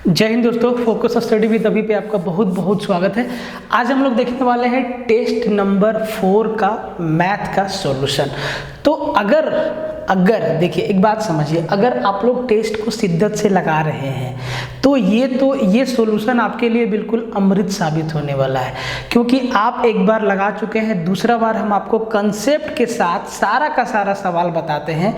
जय हिंद दोस्तों, focus study with अभी पे आपका बहुत बहुत स्वागत है। आज हम लोग देखने वाले हैं टेस्ट नंबर 4 का मैथ का सॉल्यूशन। तो अगर देखिए एक बात समझिए, अगर आप लोग टेस्ट को शिद्दत से लगा रहे हैं तो ये सॉल्यूशन आपके लिए बिल्कुल अमृत साबित होने वाला है, क्योंकि आप एक बार लगा चुके हैं, दूसरा बार हम आपको कंसेप्ट के साथ सारा का सारा सवाल बताते हैं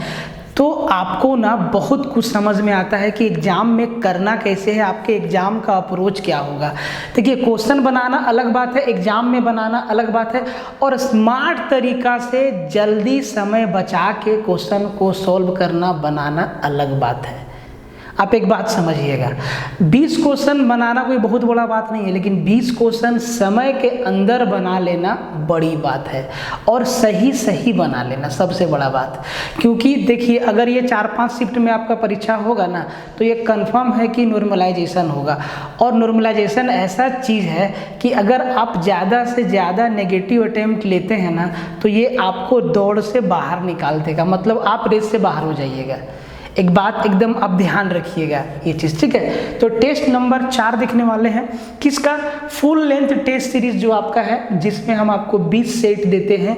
तो आपको ना बहुत कुछ समझ में आता है कि एग्जाम में करना कैसे है, आपके एग्जाम का अप्रोच क्या होगा। देखिए क्वेश्चन बनाना अलग बात है, एग्जाम में बनाना अलग बात है, और स्मार्ट तरीका से जल्दी समय बचा के क्वेश्चन को सॉल्व करना बनाना अलग बात है। आप एक बात समझिएगा, 20 क्वेश्चन बनाना कोई बहुत बड़ा बात नहीं है, लेकिन 20 क्वेश्चन समय के अंदर बना लेना बड़ी बात है, और सही बना लेना सबसे बड़ा बात। क्योंकि देखिए अगर ये 4-5 शिफ्ट में आपका परीक्षा होगा ना तो ये कंफर्म है कि नॉर्मलाइजेशन होगा, और नॉर्मलाइजेशन ऐसा चीज़ है कि अगर आप ज़्यादा से ज़्यादा नेगेटिव अटेम्प्ट लेते हैं ना तो ये आपको दौड़ से बाहर निकाल देगा, मतलब आप रेस से बाहर हो जाइएगा। एक बात एकदम आप ध्यान रखिएगा ये चीज़, ठीक है। तो टेस्ट नंबर 4 देखने वाले हैं, किसका? फुल लेंथ टेस्ट सीरीज जो आपका है, जिसमें हम आपको 20 सेट देते हैं,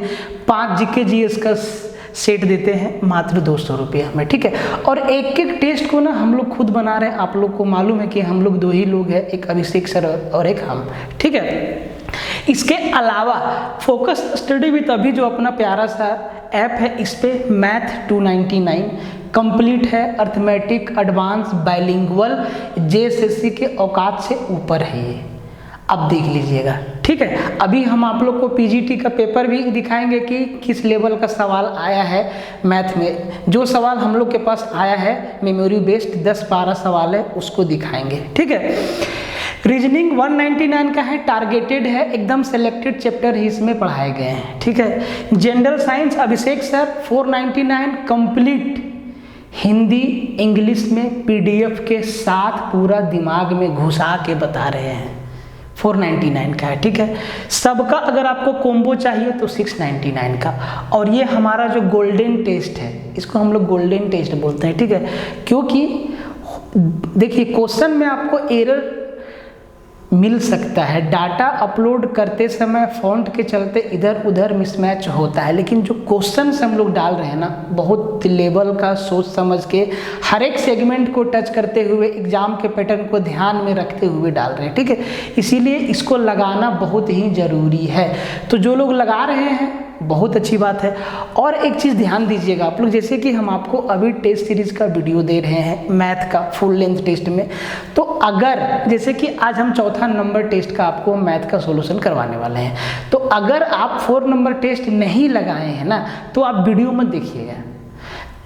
5 जीके जीएस का सेट देते हैं मात्र 200 रुपये में, ठीक है। और एक एक टेस्ट को ना हम लोग खुद बना रहे हैं, आप लोग को मालूम है कि हम लोग 2 ही लोग हैं, एक अभिषेक सर और एक हम, ठीक है। इसके अलावा फोकस स्टडी विद अभी जो अपना प्यारा सा ऐप है, इस पे मैथ 299 कंप्लीट है, अर्थमेटिक एडवांस बाइलिंगुअल जेएसएससी के औकात से ऊपर है ये, अब देख लीजिएगा, ठीक है। अभी हम आप लोग को पीजीटी का पेपर भी दिखाएंगे कि किस लेवल का सवाल आया है मैथ में। जो सवाल हम लोग के पास आया है मेमोरी बेस्ड 10-12 सवाल है, उसको दिखाएंगे, ठीक है। रीजनिंग 199 का है, टारगेटेड है, एकदम सेलेक्टेड चैप्टर ही इसमें पढ़ाए गए हैं, ठीक है। जनरल साइंस अभिषेक सर 499 कंप्लीट हिंदी इंग्लिश में पीडीएफ के साथ पूरा दिमाग में घुसा के बता रहे हैं, 499 का है, ठीक है। सबका अगर आपको कॉम्बो चाहिए तो 699 का। और ये हमारा जो गोल्डन टेस्ट है, इसको हम लोग गोल्डन टेस्ट बोलते हैं, ठीक है। क्योंकि देखिए क्वेश्चन में आपको एरर मिल सकता है, डाटा अपलोड करते समय फॉन्ट के चलते इधर उधर मिसमैच होता है, लेकिन जो क्वेश्चन हम लोग डाल रहे हैं ना बहुत लेवल का सोच समझ के हर एक सेगमेंट को टच करते हुए एग्जाम के पैटर्न को ध्यान में रखते हुए डाल रहे हैं, ठीक है। इसीलिए इसको लगाना बहुत ही ज़रूरी है। तो जो लोग लगा रहे हैं बहुत अच्छी बात है। और एक चीज़ ध्यान दीजिएगा आप लोग, जैसे कि हम आपको अभी टेस्ट सीरीज का वीडियो दे रहे हैं मैथ का फुल लेंथ टेस्ट में, तो अगर जैसे कि आज हम 4था नंबर टेस्ट का आपको मैथ का सॉल्यूशन करवाने वाले हैं, तो अगर आप 4 नंबर टेस्ट नहीं लगाए हैं ना तो आप वीडियो मत देखिएगा,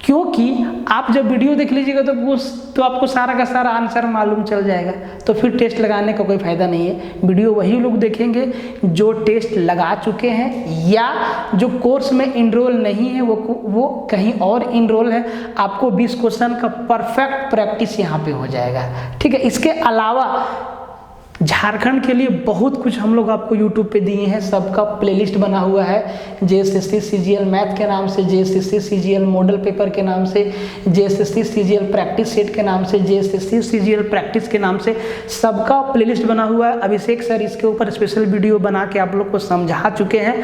क्योंकि आप जब वीडियो देख लीजिएगा तो आपको सारा का सारा आंसर मालूम चल जाएगा, तो फिर टेस्ट लगाने का कोई फायदा नहीं है। वीडियो वही लोग देखेंगे जो टेस्ट लगा चुके हैं या जो कोर्स में इनरोल नहीं है, वो कहीं और इनरोल है। आपको 20 क्वेश्चन का परफेक्ट प्रैक्टिस यहाँ पे हो जाएगा, ठीक है। इसके अलावा झारखंड के लिए बहुत कुछ हम लोग आपको यूट्यूब पे दिए हैं, सबका प्लेलिस्ट बना हुआ है, जेएसएससी सीजीएल मैथ के नाम से, जेएसएससी सीजीएल मॉडल पेपर के नाम से, जेएसएससी सीजीएल प्रैक्टिस सेट के नाम से, जेएसएससी सीजीएल प्रैक्टिस के नाम से, सबका प्लेलिस्ट बना हुआ है। अभिषेक सर इसके ऊपर स्पेशल वीडियो बना के आप लोग को समझा चुके हैं।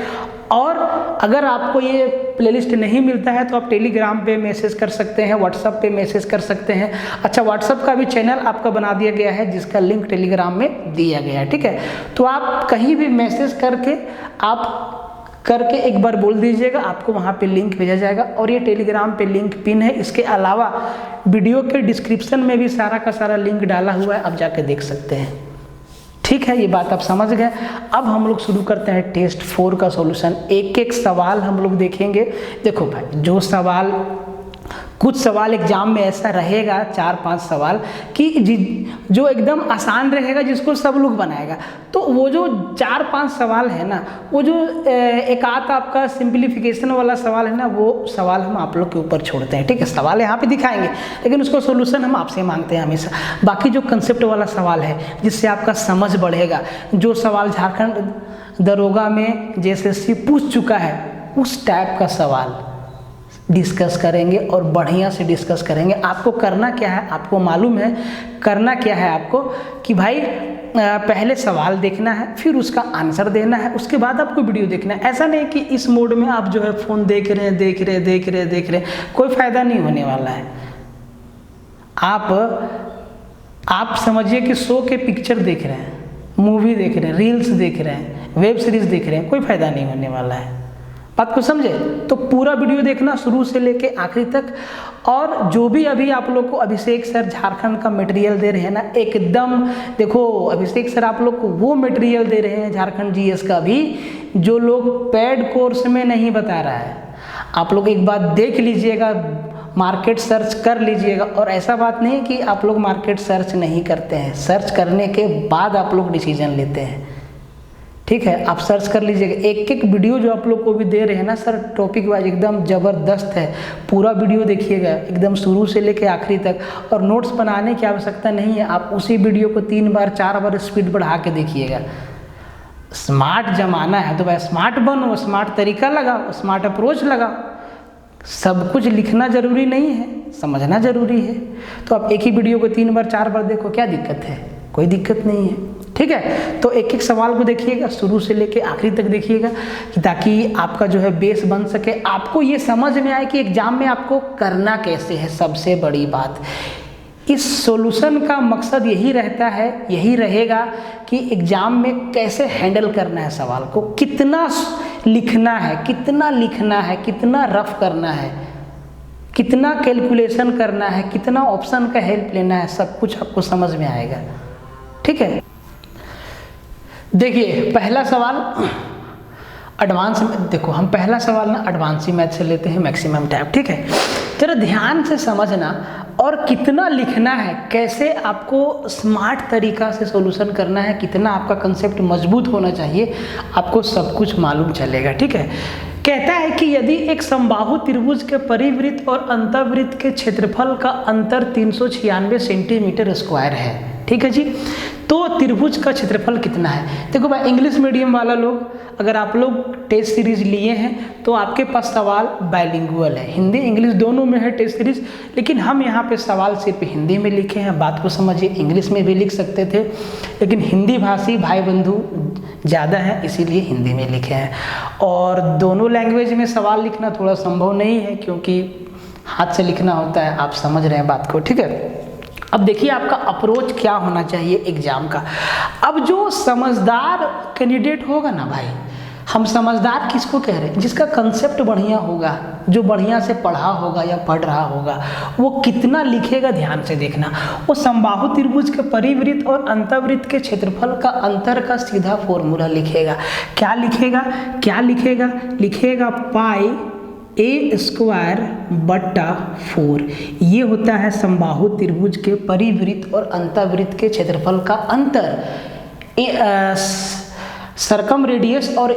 और अगर आपको ये प्लेलिस्ट नहीं मिलता है तो आप टेलीग्राम पे मैसेज कर सकते हैं, व्हाट्सएप पे मैसेज कर सकते हैं। अच्छा, व्हाट्सएप का भी चैनल आपका बना दिया गया है जिसका लिंक टेलीग्राम में दिया गया है, ठीक है। तो आप कहीं भी मैसेज करके एक बार बोल दीजिएगा, आपको वहाँ पे लिंक भेजा जाएगा, और ये टेलीग्राम पे लिंक पिन है। इसके अलावा वीडियो के डिस्क्रिप्शन में भी सारा का सारा लिंक डाला हुआ है, आप जाके देख सकते हैं, ठीक है। ये बात आप समझ गए। अब हम लोग शुरू करते हैं टेस्ट 4 का सॉल्यूशन। एक एक सवाल हम लोग देखेंगे। देखो भाई, कुछ सवाल एग्जाम में ऐसा रहेगा 4-5 सवाल कि जो एकदम आसान रहेगा, जिसको सब लोग बनाएगा, तो वो जो 4-5 सवाल है ना, वो जो एक आध आपका सिंप्लीफिकेशन वाला सवाल है ना, वो सवाल हम आप लोग के ऊपर छोड़ते हैं, ठीक है। सवाल यहाँ पे दिखाएंगे लेकिन उसको सोल्यूशन हम आपसे मांगते हैं हमेशा। बाकी जो कंसेप्ट वाला सवाल है जिससे आपका समझ बढ़ेगा, जो सवाल झारखंड दरोगा में जेएसएससी पूछ चुका है उस टाइप का सवाल डिस्कस करेंगे और बढ़िया से डिस्कस करेंगे। आपको करना क्या है, आपको मालूम है करना क्या है आपको कि भाई पहले सवाल देखना है, फिर उसका आंसर देना है, उसके बाद आपको वीडियो देखना है। ऐसा नहीं कि इस मोड में आप जो है फ़ोन देख रहे हैं, कोई फ़ायदा नहीं होने वाला है। आप समझिए कि शो के पिक्चर देख रहे हैं, मूवी देख रहे हैं, रील्स देख रहे हैं, वेब सीरीज़ देख रहे हैं, कोई फ़ायदा नहीं होने वाला है। बात को समझे? तो पूरा वीडियो देखना शुरू से लेके आखिरी तक। और जो भी अभी आप लोग को अभिषेक सर झारखंड का मटेरियल दे रहे हैं ना, एकदम देखो अभिषेक सर आप लोग को वो मटेरियल दे रहे हैं झारखंड जीएस का भी, जो लोग पेड कोर्स में नहीं बता रहा है। आप लोग एक बात देख लीजिएगा, मार्केट सर्च कर लीजिएगा। और ऐसा बात नहीं कि आप लोग मार्केट सर्च नहीं करते हैं, सर्च करने के बाद आप लोग डिसीजन लेते हैं, ठीक है। आप सर्च कर लीजिएगा। एक एक वीडियो जो आप लोग को भी दे रहे हैं ना सर, टॉपिक वाइज एकदम ज़बरदस्त है। पूरा वीडियो देखिएगा एकदम शुरू से लेके आखिरी तक। और नोट्स बनाने की आवश्यकता नहीं है, आप उसी वीडियो को 3 बार 4 बार स्पीड बढ़ा के देखिएगा। स्मार्ट ज़माना है तो भाई स्मार्ट बनो, स्मार्ट तरीका लगाओ, स्मार्ट अप्रोच लगाओ। सब कुछ लिखना ज़रूरी नहीं है, समझना ज़रूरी है। तो आप एक ही वीडियो को 3 बार 4 बार देखो, क्या दिक्कत है? कोई दिक्कत नहीं है, ठीक है। तो एक एक सवाल को देखिएगा, शुरू से लेके आखिरी तक देखिएगा कि ताकि आपका जो है बेस बन सके, आपको ये समझ में आए कि एग्जाम में आपको करना कैसे है। सबसे बड़ी बात, इस सॉल्यूशन का मकसद यही रहता है, यही रहेगा कि एग्जाम में कैसे हैंडल करना है सवाल को, कितना लिखना है, कितना रफ करना है, कितना कैलकुलेशन करना है, कितना ऑप्शन का हेल्प लेना है, सब कुछ आपको समझ में आएगा, ठीक है। देखिए पहला सवाल एडवांस में, देखो हम पहला सवाल ना एडवांसी मैथ से लेते हैं, मैक्सिमम टाइम, ठीक है। जरा ध्यान से समझना और कितना लिखना है, कैसे आपको स्मार्ट तरीका से सॉल्यूशन करना है, कितना आपका कंसेप्ट मजबूत होना चाहिए, आपको सब कुछ मालूम चलेगा, ठीक है। कहता है कि यदि एक समबाहु त्रिभुज के परिवृत्त और अंतर्वृत्त के क्षेत्रफल का अंतर 396 सेंटीमीटर स्क्वायर है, ठीक है जी, तो त्रिभुज का क्षेत्रफल कितना है। देखो भाई इंग्लिश मीडियम वाला लोग, अगर आप लोग टेस्ट सीरीज लिए हैं तो आपके पास सवाल बाइलिंगुअल है, हिंदी इंग्लिश दोनों में है टेस्ट सीरीज, लेकिन हम यहाँ पे सवाल सिर्फ हिंदी में लिखे हैं। बात को समझिए, इंग्लिश में भी लिख सकते थे, लेकिन हिंदी भाषी भाई बंधु ज़्यादा है इसीलिए हिंदी में लिखे हैं। और दोनों लैंग्वेज में सवाल लिखना थोड़ा संभव नहीं है क्योंकि हाथ से लिखना होता है, आप समझ रहे हैं बात को, ठीक है। अब देखिए आपका अप्रोच क्या होना चाहिए एग्जाम का। अब जो समझदार कैंडिडेट होगा ना भाई, हम समझदार किसको कह रहे हैं? जिसका कंसेप्ट बढ़िया होगा, जो बढ़िया से पढ़ा होगा या पढ़ रहा होगा, वो कितना लिखेगा ध्यान से देखना। वो समबाहु त्रिभुज के परिवृत्त और अंतर्वृत्त के क्षेत्रफल का अंतर का सीधा फॉर्मूला लिखेगा। क्या लिखेगा? लिखेगा पाई a स्क्वायर बट्टा 4। ये होता है समबाहु त्रिभुज के परिवृत्त और अंतर्वृत्त के क्षेत्रफल का अंतर। सरकम रेडियस और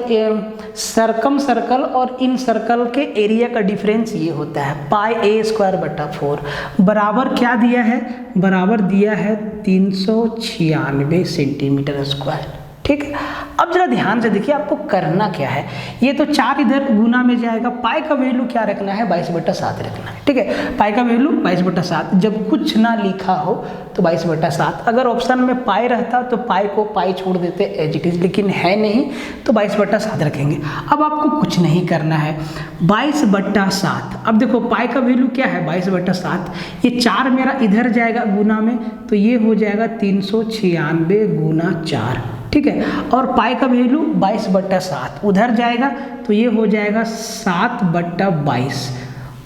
सरकम सर्कल और इन सर्कल के एरिया का डिफरेंस ये होता है पाई a स्क्वायर बट्टा 4। बराबर क्या दिया है? बराबर दिया है 396 सेंटीमीटर स्क्वायर, ठीक है। अब जरा ध्यान से देखिए आपको करना क्या है। ये तो 4 इधर गुना में जाएगा, पाई का वैल्यू क्या रखना है? 22/7 रखना है, ठीक है। पाई का वैल्यू 22/7, जब कुछ ना लिखा हो तो 22/7। अगर ऑप्शन में पाई रहता तो पाई को पाई छोड़ देते एज इट इज, लेकिन है नहीं तो 22/7 रखेंगे। अब आपको कुछ नहीं करना है, 22/7। अब देखो पाई का वैल्यू क्या है? 22/7। ये 4 मेरा इधर जाएगा गुना में, तो ये हो जाएगा 396 गुना 4, ठीक है। और पाई का वैल्यू 22/7 उधर जाएगा तो ये हो जाएगा 7/22।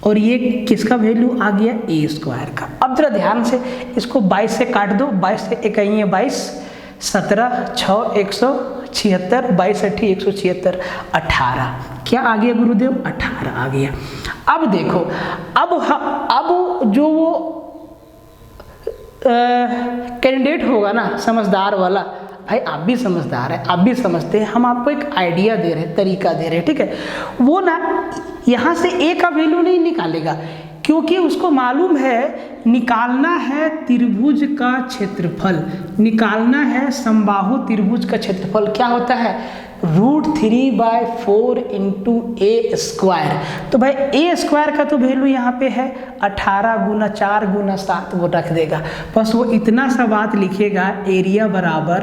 और ये किसका वैल्यू आ गया? a स्क्वायर का। अब जरा ध्यान से इसको 22 से काट दो, 22 से एक है 22, 17 6 176, 22 8 176, 18। क्या आ गया गुरुदेव? 18 आ गया। अब देखो, अब जो वो कैंडिडेट होगा ना समझदार वाला, भाई आप भी समझदार है, आप भी समझते हैं, हम आपको एक आइडिया दे रहे हैं, तरीका दे रहे हैं, ठीक है। वो ना यहाँ से a का वैल्यू नहीं निकालेगा क्योंकि उसको मालूम है निकालना है त्रिभुज का क्षेत्रफल, निकालना है समबाहु त्रिभुज का क्षेत्रफल। क्या होता है? √3/4 इंटू ए स्क्वायर। तो भाई ए स्क्वायर का तो वैल्यू यहाँ पे है 18 गुना 4 गुना 7, वो रख देगा। बस वो इतना सा बात लिखेगा, एरिया बराबर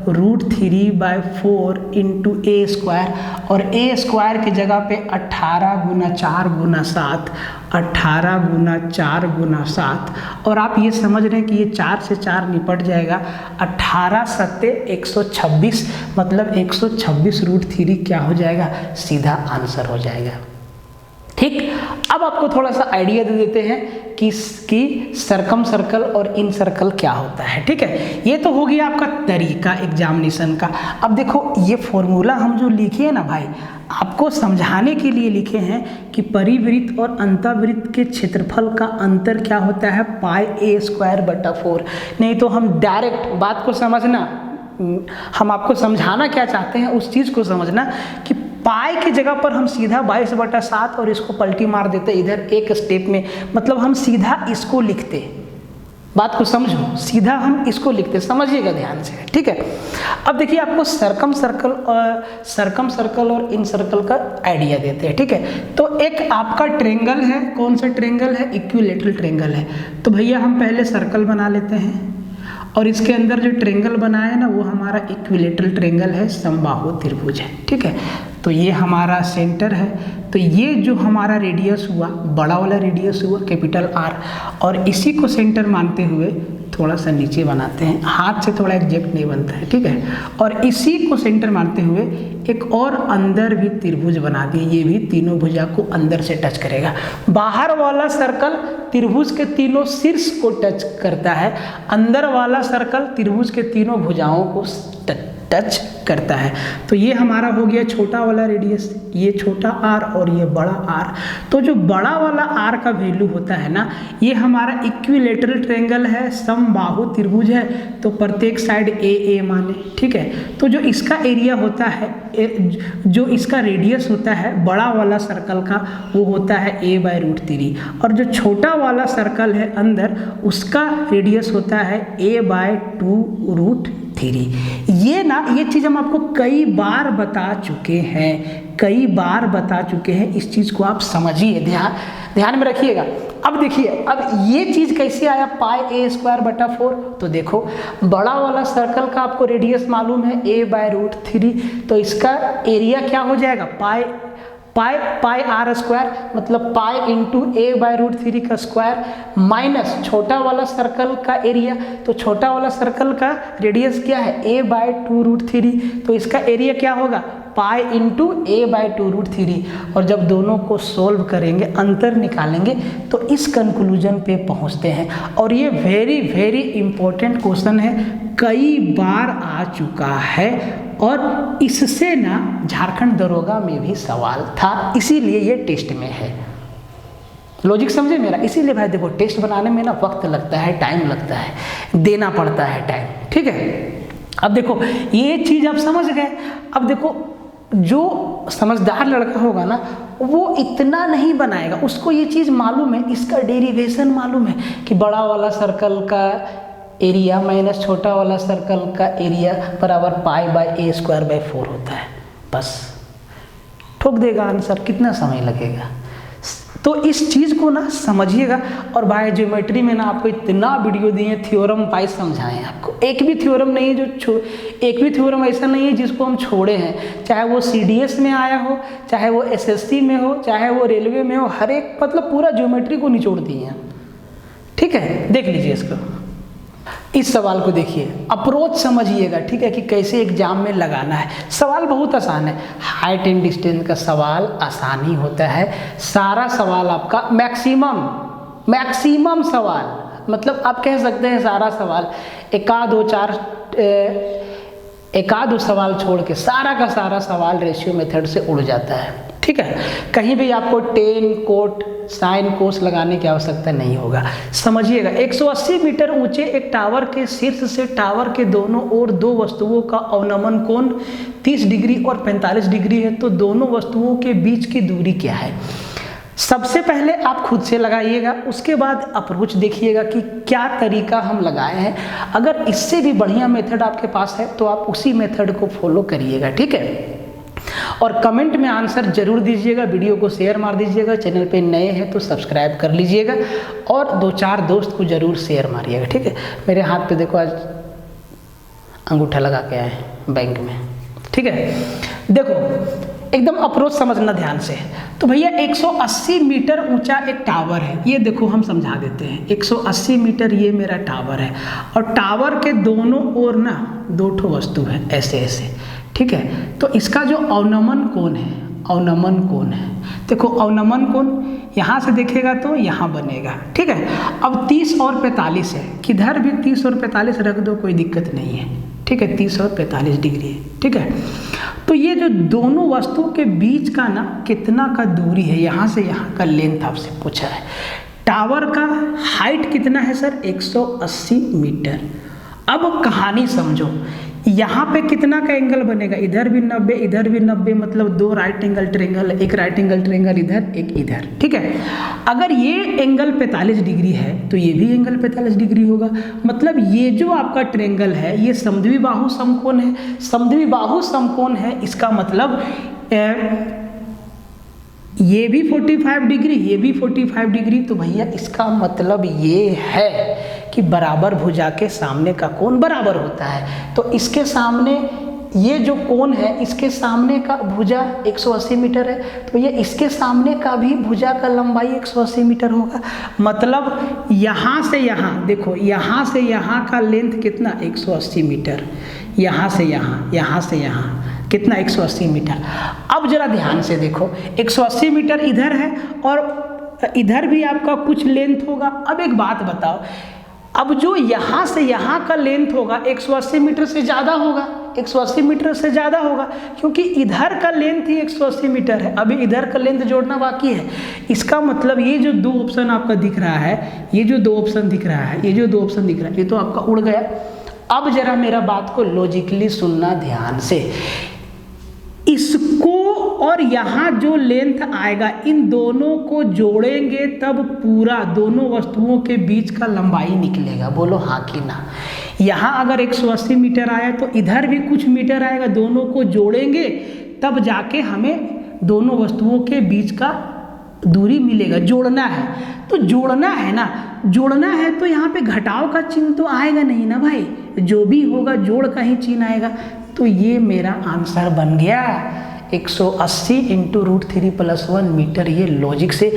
√3/4 इंटू ए स्क्वायर, और ए स्क्वायर की जगह पे 18 गुना 4 गुना 7, 18 गुना 4 गुना 7, और आप ये समझ रहे हैं कि ये 4 से 4 निपट जाएगा, 18 सत्ते 126, मतलब 126 √3 क्या हो जाएगा, सीधा आंसर हो जाएगा। ठीक, अब आपको थोड़ा सा आइडिया दे देते हैं कि सरकम सर्कल और इन सर्कल क्या होता है। ठीक है, ये तो हो गया आपका तरीका एग्जामिनेशन का। अब देखो ये फॉर्मूला हम जो लिखे हैं ना भाई, आपको समझाने के लिए लिखे हैं कि परिवृत्त और अंतःवृत्त के क्षेत्रफल का अंतर क्या होता है, πa²/4। नहीं तो हम डायरेक्ट बात को समझना, हम आपको समझाना क्या चाहते हैं उस चीज़ को समझना कि पाई की जगह पर हम सीधा 22/7 और इसको पलटी मार देते इधर एक स्टेप में, मतलब हम सीधा इसको लिखते, बात को समझो, सीधा हम इसको लिखते, समझिएगा ध्यान से। ठीक है, अब देखिए आपको सरकम सर्कल और इन सर्कल का आइडिया देते हैं। ठीक है, तो एक आपका ट्रेंगल है, कौन सा ट्रेंगल है, इक्विलेटरल ट्रेंगल है। तो भैया हम पहले सर्कल बना लेते हैं, और इसके अंदर जो ट्रेंगल बनाया है ना वो हमारा इक्विलेटरल ट्रेंगल है, समबाहु त्रिभुज है। ठीक है, तो ये हमारा सेंटर है, तो ये जो हमारा रेडियस हुआ, बड़ा वाला रेडियस हुआ कैपिटल R, और इसी को सेंटर मानते हुए थोड़ा सा नीचे बनाते हैं, हाथ से थोड़ा एग्जैक्ट नहीं बनता है। ठीक है, और इसी को सेंटर मानते हुए एक और अंदर भी त्रिभुज बना दिए, ये भी तीनों भुजा को अंदर से टच करेगा। बाहर वाला सर्कल त्रिभुज के तीनों शीर्ष को टच करता है, अंदर वाला सर्कल त्रिभुज के तीनों भुजाओं को टच करता है। तो ये हमारा हो गया छोटा वाला रेडियस, ये छोटा r और ये बड़ा R। तो जो बड़ा वाला R का वैल्यू होता है ना, ये हमारा इक्विलेटरल ट्रायंगल है, समबाहु त्रिभुज है, तो प्रत्येक साइड a माने। ठीक है, तो जो इसका एरिया होता है, जो इसका रेडियस होता है बड़ा वाला सर्कल का, वो होता है a/√3, और जो छोटा वाला सर्कल है अंदर, उसका रेडियस होता है a/2√3। ये चीज़ हम आपको कई बार बता चुके हैं, इस चीज़ को आप समझिए, ध्यान में रखिएगा। अब देखिए, अब ये चीज़ कैसे आया πa²/4, तो देखो बड़ा वाला सर्कल का आपको रेडियस मालूम है a/√3, तो इसका एरिया क्या हो जाएगा, पाई r², मतलब पाई इंटू a/√3 का स्क्वायर, माइनस छोटा वाला सर्कल का एरिया, तो छोटा वाला सर्कल का रेडियस क्या है a/2√3, तो इसका एरिया क्या होगा पाई इंटू a/2√3। और जब दोनों को सोल्व करेंगे, अंतर निकालेंगे, तो इस कंक्लूजन पे पहुंचते हैं। और ये वेरी वेरी इंपॉर्टेंट क्वेश्चन है, कई बार आ चुका है, और इससे ना झारखंड दरोगा में भी सवाल था, इसीलिए ये टेस्ट में है। लॉजिक समझे मेरा? इसीलिए भाई देखो, टेस्ट बनाने में ना वक्त लगता है, टाइम लगता है, देना पड़ता है टाइम। ठीक है, अब देखो ये चीज़ आप समझ गए। अब देखो जो समझदार लड़का होगा ना, वो इतना नहीं बनाएगा, उसको ये चीज़ मालूम है, इसका डेरिवेशन मालूम है कि बड़ा वाला सर्कल का एरिया माइनस छोटा वाला सर्कल का एरिया बराबर πa²/4 होता है। बस ठोक देगा आंसर, कितना समय लगेगा। तो इस चीज़ को ना समझिएगा। और भाई ज्योमेट्री में ना आपको इतना वीडियो दिए, थ्योरम वाइज समझाएं आपको, एक भी थ्योरम नहीं है एक भी थ्योरम ऐसा नहीं है जिसको हम छोड़े हैं, चाहे वो CDS में आया हो, चाहे वो SSC में हो, चाहे वो रेलवे में हो, हर एक मतलब पूरा ज्योमेट्री को निचोड़ दिए हैं। ठीक है, देख लीजिए इसको, इस सवाल को देखिए, अप्रोच समझिएगा। ठीक है, कि कैसे एग्जाम में लगाना है। सवाल बहुत आसान है, हाइट एंड डिस्टेंस का सवाल आसान ही होता है। सारा सवाल आपका मैक्सिमम सवाल, मतलब आप कह सकते हैं सारा सवाल, एक आध दो सवाल छोड़ के सारा का सारा सवाल रेशियो मेथड से उड़ जाता है। ठीक है, कहीं भी आपको टेन, कोट, साइन, कोस लगाने की आवश्यकता नहीं होगा। समझिएगा, 180 मीटर ऊंचे एक टावर के शीर्ष से टावर के दोनों ओर दो वस्तुओं का अवनमन कोण 30 डिग्री और 45 डिग्री है, तो दोनों वस्तुओं के बीच की दूरी क्या है। सबसे पहले आप खुद से लगाइएगा, उसके बाद अप्रोच देखिएगा कि क्या तरीका हम लगाए हैं। अगर इससे भी बढ़िया मेथड आपके पास है तो आप उसी मेथड को फॉलो करिएगा, ठीक है। और कमेंट में आंसर जरूर दीजिएगा, वीडियो को शेयर मार दीजिएगा, चैनल पे नए हैं तो सब्सक्राइब कर लीजिएगा और 2-4 दोस्त को जरूर शेयर मारिएगा, ठीक है। मेरे हाथ पे देखो आज अंगूठा लगा के आए बैंक में, ठीक है। देखो एकदम अप्रोच समझना ध्यान से। तो भैया 180 मीटर ऊंचा एक टावर है, ये देखो हम समझा देते हैं। 180 मीटर ये मेरा टावर है और टावर के दोनों ओर ना 2 ठो वस्तु है ऐसे ऐसे, ठीक है। तो इसका जो अवनमन कोण है, अवनमन कोण है, देखो अवनमन कोण यहाँ से देखेगा तो यहाँ बनेगा, ठीक है। अब 30 और 45 है, किधर भी 30 और 45 रख दो कोई दिक्कत नहीं है, ठीक है। 30 और 45 डिग्री है, ठीक है। तो ये जो दोनों वस्तुओं के बीच का ना कितना का दूरी है, यहाँ से यहाँ का लेंथ आपसे पूछा है। टावर का हाइट कितना है सर? 180 मीटर। अब कहानी समझो, यहाँ पे कितना का एंगल बनेगा? इधर भी 90, इधर भी 90, मतलब 2 राइट एंगल ट्रायंगल, एक राइट एंगल ट्रायंगल इधर, एक इधर, ठीक है। अगर ये एंगल 45 डिग्री है तो ये भी एंगल 45 डिग्री होगा। मतलब ये जो आपका ट्रायंगल है ये समद्विबाहु समकोण है। समद्विबाहु समकोण है, इसका मतलब ये भी 45 डिग्री, ये भी 45 डिग्री। तो भैया इसका मतलब ये है कि बराबर भुजा के सामने का कोण बराबर होता है। तो इसके सामने ये जो कोण है, इसके सामने का भुजा 180 मीटर है, तो ये इसके सामने का भी भुजा का लंबाई 180 मीटर होगा। मतलब यहाँ से यहाँ देखो, यहाँ से यहाँ का लेंथ कितना? 180 मीटर। यहाँ से यहाँ, यहाँ से यहाँ कितना? 180 मीटर। अब जरा ध्यान से देखो, 180 मीटर इधर है और इधर भी आपका कुछ लेंथ होगा। अब एक बात बताओ, अब जो यहाँ से यहाँ का लेंथ होगा 180 मीटर से ज़्यादा होगा, 180 मीटर से ज़्यादा होगा, क्योंकि इधर का लेंथ ही 180 मीटर है। अभी इधर का लेंथ जोड़ना बाकी है। इसका मतलब ये जो 2 ऑप्शन आपका दिख रहा है, ये जो 2 ऑप्शन दिख रहा है, ये जो 2 ऑप्शन दिख रहा है, ये तो आपका उड़ गया। अब जरा मेरा बात को लॉजिकली सुनना ध्यान से। इसको और यहाँ जो लेंथ आएगा, इन दोनों को जोड़ेंगे तब पूरा दोनों वस्तुओं के बीच का लंबाई निकलेगा। बोलो हाँ कि ना। यहाँ अगर 180 मीटर आया तो इधर भी कुछ मीटर आएगा, दोनों को जोड़ेंगे तब जाके हमें दोनों वस्तुओं के बीच का दूरी मिलेगा। जोड़ना है तो जोड़ना है ना, जोड़ना है तो यहाँ पे घटाव का चिन्ह तो आएगा नहीं ना भाई, जो भी होगा जोड़ का ही चिन्ह आएगा। तो ये मेरा आंसर बन गया 180 इंटू √3+1 मीटर। ये लॉजिक से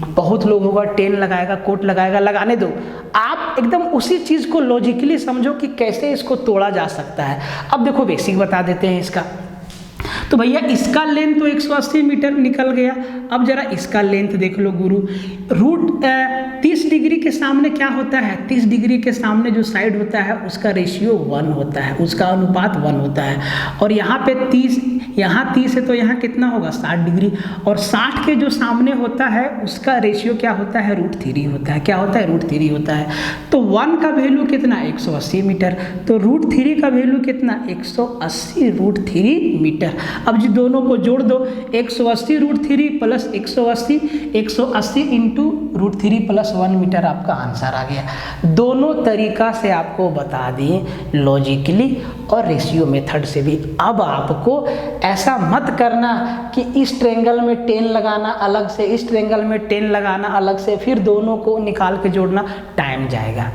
बहुत लोग होगा 10 लगाएगा, कोट लगाएगा, लगाने दो। आप एकदम उसी चीज़ को लॉजिकली समझो कि कैसे इसको तोड़ा जा सकता है। अब देखो बेसिक बता देते हैं इसका। तो भैया इसका लेंथ तो 180 मीटर निकल गया। अब जरा इसका लेंथ देख लो गुरु। 30 डिग्री के सामने क्या होता है? 30 डिग्री के सामने जो साइड होता है उसका रेशियो 1 होता है, उसका अनुपात 1 होता है। और यहाँ पे 30, यहाँ 30 है तो यहाँ कितना होगा? 60 डिग्री। और 60 के जो सामने होता है उसका रेशियो क्या होता है? √3 होता है। क्या होता है? √3 होता है। तो 1 का वैल्यू कितना? 180 मीटर। तो √3 का वैल्यू कितना? 180 √3 मीटर। अब जी दोनों को जोड़ दो, 180 √3 प्लस 180, 180 इंटू √3+1 मीटर आपका आंसर आ गया। दोनों तरीका से आपको बता दिए, लॉजिकली और रेशियो मेथड से भी। अब आपको ऐसा मत करना कि इस ट्रायंगल में 10 लगाना अलग से, इस ट्रायंगल में 10 लगाना अलग से, फिर दोनों को निकाल के जोड़ना, टाइम जाएगा।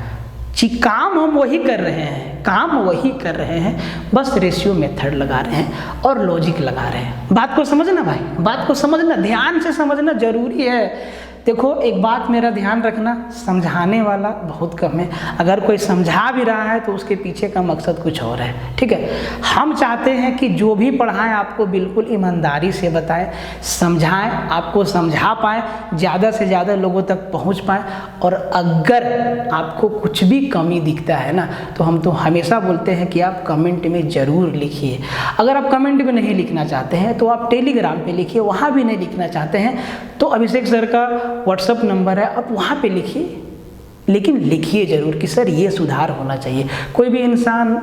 काम हम वही कर रहे हैं, काम वही कर रहे हैं, बस रेशियो मेथड लगा रहे हैं और लॉजिक लगा रहे हैं। बात को समझना भाई, बात को समझना, ध्यान से समझना जरूरी है। देखो एक बात मेरा ध्यान रखना, समझाने वाला बहुत कम है। अगर कोई समझा भी रहा है तो उसके पीछे का मकसद कुछ और है, ठीक है। हम चाहते हैं कि जो भी पढ़ाएं आपको बिल्कुल ईमानदारी से बताएं, समझाएं, आपको समझा पाएं, ज़्यादा से ज़्यादा लोगों तक पहुंच पाएं। और अगर आपको कुछ भी कमी दिखता है ना, तो हम तो हमेशा बोलते हैं कि आप कमेंट में ज़रूर लिखिए। अगर आप कमेंट में नहीं लिखना चाहते हैं तो आप टेलीग्राम पे लिखिए, वहाँ भी नहीं लिखना चाहते हैं तो अभिषेक सर का व्हाट्सअप नंबर है, आप वहाँ पे लिखिए, लेकिन लिखिए ज़रूर कि सर ये सुधार होना चाहिए। कोई भी इंसान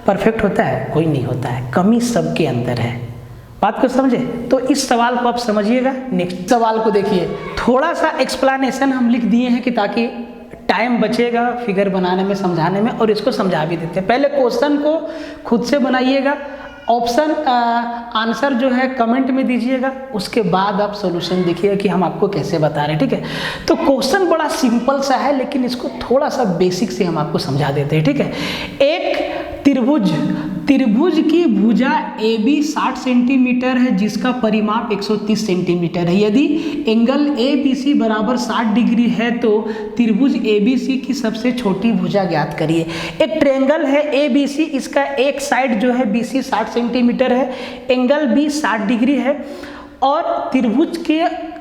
परफेक्ट होता है? कोई नहीं होता है, कमी सबके अंदर है। बात को समझे? तो इस सवाल को आप समझिएगा। नेक्स्ट सवाल को देखिए, थोड़ा सा एक्सप्लेनेशन हम लिख दिए हैं कि ताकि टाइम बचेगा फिगर बनाने में, समझाने में, और इसको समझा भी देते हैं। पहले क्वेश्चन को खुद से बनाइएगा, ऑप्शन आंसर जो है कमेंट में दीजिएगा, उसके बाद आप सॉल्यूशन देखिएगा कि हम आपको कैसे बता रहे हैं, ठीक है। तो क्वेश्चन बड़ा सिंपल सा है, लेकिन इसको थोड़ा सा बेसिक से हम आपको समझा देते हैं, ठीक है। एक त्रिभुज की भुजा AB 60 सेंटीमीटर है, जिसका परिमाप 130 सेंटीमीटर है। यदि एंगल ABC बराबर 60 डिग्री है तो त्रिभुज ABC की सबसे छोटी भुजा ज्ञात करिए। एक ट्रायंगल है ABC, इसका एक साइड जो है BC 60 सेंटीमीटर है, एंगल B 60 डिग्री है, और त्रिभुज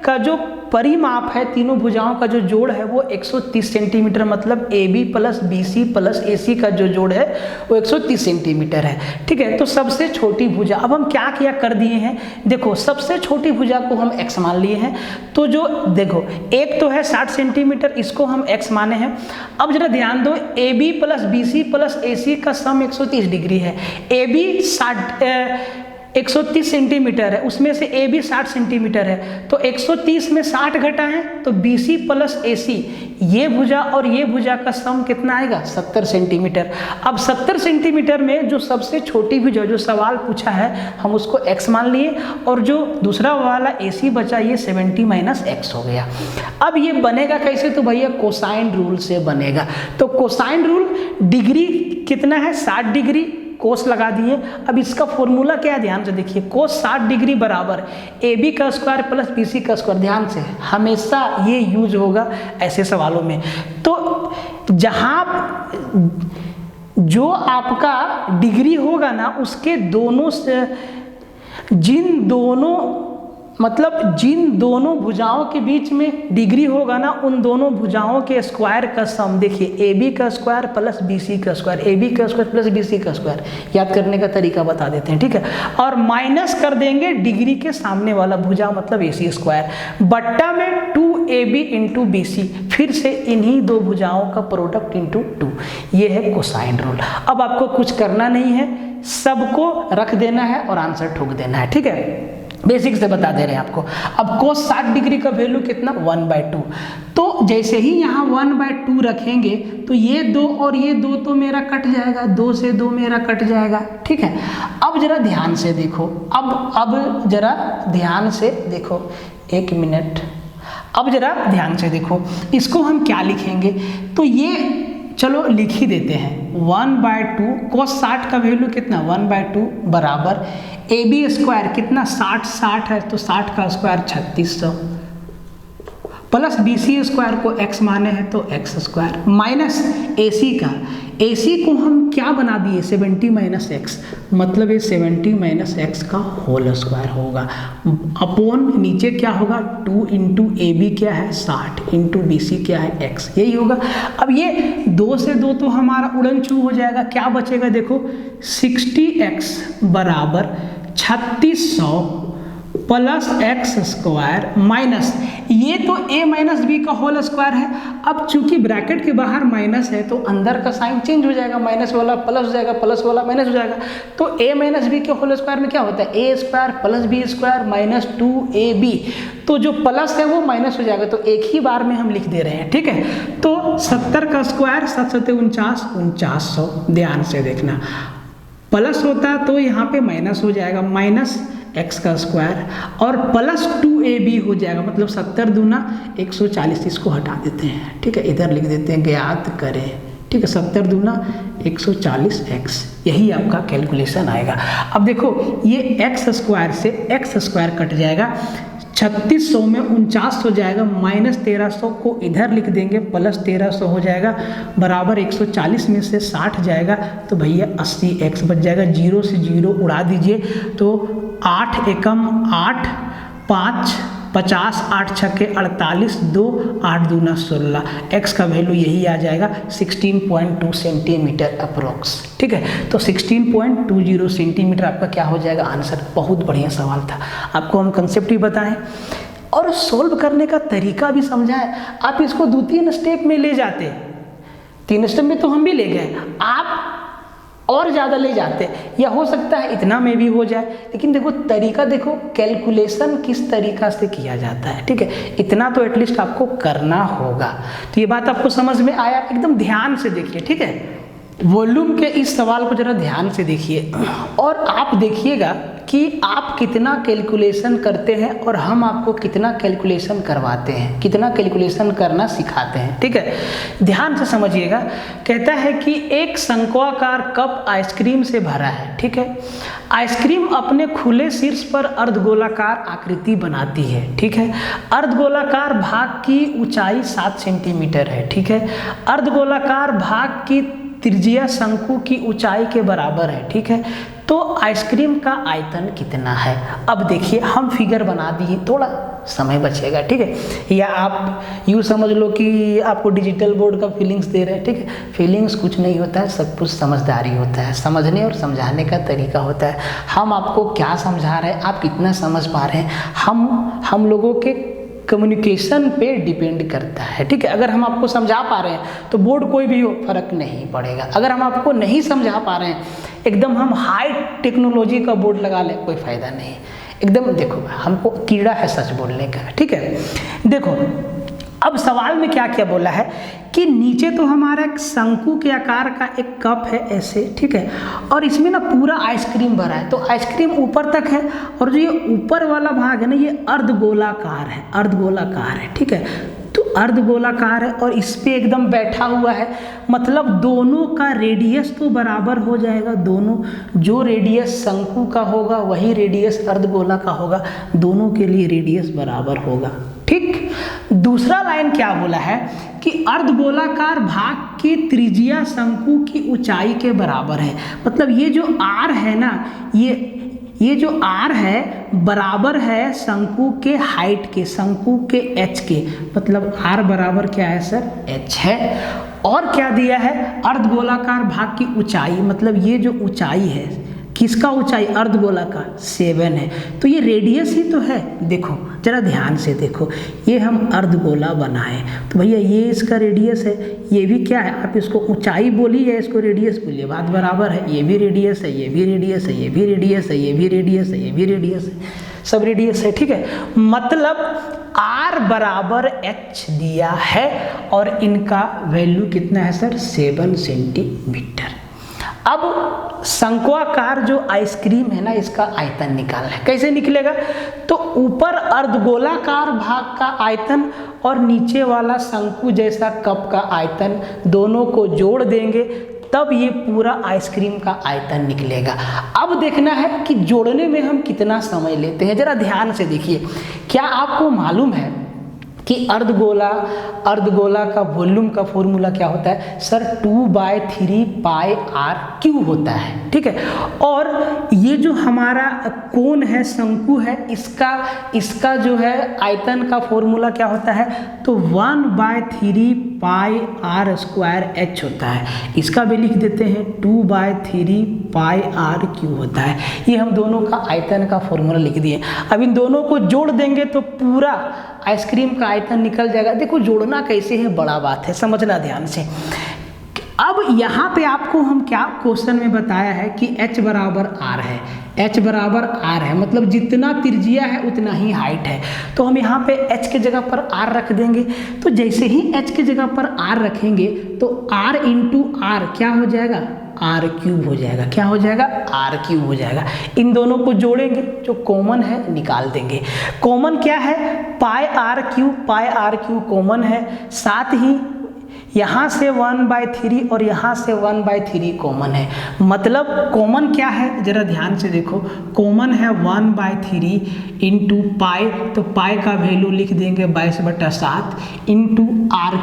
का जो परिमाप है, तीनों भुजाओं का जो जोड़ है वो 130 सेंटीमीटर, मतलब AB plus BC plus AC का जो जोड़ है वो 130 सेंटीमीटर है, ठीक है। तो सबसे छोटी भुजा, अब हम क्या किया कर दिए हैं, देखो सबसे छोटी भुजा को हम x मान लिए हैं। तो जो देखो एक तो है 60 सेंटीमीटर, इसको हम x माने हैं। अब जरा ध्यान दो, AB plus BC plus AC का सम 130 डिग्री है। AB 130 सेंटीमीटर है, उसमें से AB 60 सेंटीमीटर है, तो 130 में 60 घटाएं तो BC प्लस AC, ये भुजा और ये भुजा का सम कितना आएगा, 70 सेंटीमीटर। अब 70 सेंटीमीटर में जो सबसे छोटी भुजा जो सवाल पूछा है हम उसको x मान लिए, और जो दूसरा वाला AC बचा ये 70 माइनस x हो गया। अब ये बनेगा कैसे, तो भैया कोसाइन रूल से बनेगा। तो कोसाइन रूल, डिग्री कितना है 60 डिग्री, कोस लगा दिए। अब इसका फॉर्मूला क्या है, ध्यान से देखिए, कोस 60 डिग्री बराबर AB का स्क्वायर प्लस BC का स्क्वायर। ध्यान से, हमेशा ये यूज होगा ऐसे सवालों में। तो जहाँ जो आपका डिग्री होगा ना, उसके दोनों से जिन दोनों भुजाओं के बीच में डिग्री होगा ना, उन दोनों भुजाओं के स्क्वायर का सम, देखिए AB का स्क्वायर प्लस BC का स्क्वायर, AB का स्क्वायर प्लस BC का स्क्वायर। याद करने का तरीका बता देते हैं, ठीक है। और माइनस कर देंगे डिग्री के सामने वाला भुजा, मतलब AC स्क्वायर, बट्टा में 2AB इंटू BC, फिर से इन्हीं दो भुजाओं का प्रोडक्ट इंटू 2। ये है कोसाइन रूल। अब आपको कुछ करना नहीं है, सबको रख देना है और आंसर ठोक देना है, ठीक है। बेसिक से बता दे रहे हैं आपको। अब कोस 60 डिग्री का वैल्यू कितना, 1/2। तो जैसे ही यहाँ 1/2 रखेंगे तो ये 2 और ये 2 तो मेरा कट जाएगा, 2 से 2 मेरा कट जाएगा, ठीक है। अब जरा ध्यान से देखो, अब जरा ध्यान से देखो, 1 मिनट। अब जरा ध्यान से देखो, इसको हम क्या लिखेंगे, तो ये चलो लिख ही देते हैं, 1/2 कोस 60 का वैल्यू कितना, 1/2 बराबर AB स्क्वायर कितना, 60 है तो 60 का स्क्वायर 3600, प्लस BC स्क्वायर को x माने हैं तो x स्क्वायर, माइनस AC को हम क्या बना दिए, 70 माइनस x, मतलब ये 70 माइनस x का होल स्क्वायर होगा, अपॉन नीचे क्या होगा, 2 इंटू AB क्या है 60 इंटू BC क्या है x, यही होगा। अब ये 2 से 2 तो हमारा उड़न छू हो जाएगा, क्या बचेगा देखो, 60x बराबर 3600 प्लस x स्क्वायर माइनस, ये तो a माइनस बी का होल स्क्वायर है। अब चूंकि ब्रैकेट के बाहर माइनस है तो अंदर का साइन चेंज हो जाएगा, माइनस वाला प्लस हो जाएगा, प्लस वाला माइनस हो जाएगा। तो a माइनस बी के होल स्क्वायर में क्या होता है, a square plus B square minus 2ab, तो जो प्लस है वो माइनस हो जाएगा, तो एक ही बार में हम लिख दे रहे हैं, ठीक है। तो 70 का स्क्वायर 7 7 49, 4900। ध्यान से देखना, प्लस होता तो यहाँ पे माइनस हो जाएगा, माइनस x का स्क्वायर और प्लस 2ab हो जाएगा, मतलब 70 दूना 140, इसको हटा देते हैं, ठीक है, इधर लिख देते हैं ज्ञात करें, ठीक है, 70 दूना 140x, यही आपका कैलकुलेशन आएगा। अब देखो ये x स्क्वायर से x स्क्वायर कट जाएगा, 3600 में 49 हो जाएगा, माइनस 1300 को इधर लिख देंगे, प्लस 1300 हो जाएगा, बराबर 140 में से 60 जाएगा तो भैया 80x बच जाएगा। 0 से 0 उड़ा दीजिए तो 8 एकम 8, 5 50, 8 छक्के 48, 2 8 दूना 16, x का वैल्यू यही आ जाएगा 16.2 सेंटीमीटर अप्रोक्स, ठीक है। तो 16.20 सेंटीमीटर आपका क्या हो जाएगा आंसर। बहुत बढ़िया सवाल था, आपको हम कंसेप्ट भी बताएं और सोल्व करने का तरीका भी समझाएं। आप इसको 2-3 स्टेप में ले जाते, 3 स्टेप में तो हम भी ले गए, आप और ज़्यादा ले जाते, या हो सकता है इतना में भी हो जाए, लेकिन देखो तरीका, देखो कैलकुलेशन किस तरीका से किया जाता है, ठीक है, इतना तो एटलीस्ट आपको करना होगा। तो ये बात आपको समझ में आया, एकदम ध्यान से देखिए, ठीक है। वॉल्यूम के इस सवाल को जरा ध्यान से देखिए और आप देखिएगा कि आप कितना कैलकुलेशन करते हैं और हम आपको कितना कैलकुलेशन करवाते हैं, कितना कैलकुलेशन करना सिखाते हैं, ठीक है। ध्यान से समझिएगा। कहता है कि एक शंक्वाकार कप आइसक्रीम से भरा है, ठीक है। आइसक्रीम अपने खुले शीर्ष पर अर्धगोलाकार आकृति बनाती है, ठीक है। अर्धगोलाकार भाग की ऊंचाई 7 सेंटीमीटर है, ठीक है। अर्धगोलाकार भाग की त्रिज्या शंकु की यूंचाई के बराबर है, ठीक है। तो आइसक्रीम का आयतन कितना है? अब देखिए हम फिगर बना दिए, थोड़ा समय बचेगा, ठीक है। या आप यूँ समझ लो कि आपको डिजिटल बोर्ड का फीलिंग्स दे रहे हैं, ठीक है। फीलिंग्स कुछ नहीं होता है, सब कुछ समझदारी होता है, समझने और समझाने का तरीका होता है। हम आपको क्या समझा रहे हैं, आप कितना समझ पा रहे हैं, हम लोगों के कम्युनिकेशन पे डिपेंड करता है, ठीक है। अगर हम आपको समझा पा रहे हैं तो बोर्ड कोई भी हो फर्क नहीं पड़ेगा। अगर हम आपको नहीं समझा पा रहे हैं, एकदम हम हाई टेक्नोलॉजी का बोर्ड लगा लें, कोई फायदा नहीं। एकदम देखो, हमको कीड़ा है सच बोलने का, ठीक है। देखो अब सवाल में क्या क्या बोला है कि नीचे तो हमारा एक शंकु के आकार का एक कप है ऐसे, ठीक है, और इसमें ना पूरा आइसक्रीम भरा है। तो आइसक्रीम ऊपर तक है और जो ये ऊपर वाला भाग है ना, ये अर्धगोलाकार है, अर्धगोलाकार है, ठीक है। तो अर्धगोलाकार है और इस पे एकदम बैठा हुआ है, मतलब दोनों का रेडियस तो बराबर हो जाएगा। दोनों, जो रेडियस शंकु का होगा वही रेडियस अर्धगोला का होगा, दोनों के लिए रेडियस बराबर होगा, ठीक। दूसरा लाइन क्या बोला है कि अर्धगोलाकार भाग की त्रिज्या शंकु की ऊंचाई के बराबर है। मतलब ये जो आर है ना, ये जो आर है बराबर है शंकु के हाइट के, शंकु के एच के। मतलब आर बराबर क्या है सर? एच है। और क्या दिया है? अर्धगोलाकार भाग की ऊंचाई, मतलब ये जो ऊंचाई है, किसका ऊंचाई? अर्धगोला का 7 है। तो ये रेडियस ही तो है। देखो जरा ध्यान से देखो, ये हम अर्धगोला बनाए तो भैया ये इसका रेडियस है, ये भी क्या है? आप इसको ऊंचाई बोलिए, इसको रेडियस बोलिए, बात बराबर है। ये भी रेडियस है, ये भी रेडियस है, ये भी रेडियस है, ये भी रेडियस है, ये भी रेडियस है, सब रेडियस है, ठीक है। मतलब आर बराबर एच दिया है और इनका वैल्यू कितना है सर? 7 सेंटीमीटर। अब शंक्वाकार जो आइसक्रीम है ना, इसका आयतन निकालना है। कैसे निकलेगा? तो ऊपर अर्धगोलाकार भाग का आयतन और नीचे वाला शंकु जैसा कप का आयतन, दोनों को जोड़ देंगे तब ये पूरा आइसक्रीम का आयतन निकलेगा। अब देखना है कि जोड़ने में हम कितना समय लेते हैं। जरा ध्यान से देखिए, क्या आपको मालूम है कि अर्धगोला का वॉल्यूम का फॉर्मूला क्या होता है सर? 2/3 पाई आर क्यू होता है, ठीक है। और ये जो हमारा कोण है, शंकु है, इसका जो है आयतन का फॉर्मूला क्या होता है? तो 1/3 पाई आर स्क्वायर एच होता है। इसका भी लिख देते हैं 2/3 पाई आर क्यू होता है। ये हम दोनों का आयतन का फॉर्मूला लिख दिए। अब इन दोनों को जोड़ देंगे तो पूरा आइसक्रीम का आयतन निकल जाएगा। देखो जोड़ना कैसे है, बड़ा बात है, समझना ध्यान से। अब यहाँ पे आपको हम क्या क्वेश्चन में बताया है कि h बराबर r है, h बराबर r है, मतलब जितना त्रिज्या है उतना ही हाइट है। तो हम यहाँ पे h के जगह पर r रख देंगे। तो जैसे ही h के जगह पर r रखेंगे तो r इंटू r क्या हो जाएगा? आर क्यूब हो जाएगा। क्या हो जाएगा? आर क्यूब हो जाएगा। इन दोनों को जोड़ेंगे, जो कॉमन है निकाल देंगे। कॉमन क्या है? पाई आर क्यूब कॉमन है, साथ ही यहाँ से 1/3 और यहाँ से 1/3 कॉमन है। मतलब कॉमन क्या है? जरा ध्यान से देखो, कॉमन है 1/3 इंटू पाई, तो पाई का वैल्यू लिख देंगे 22/7 इंटू आर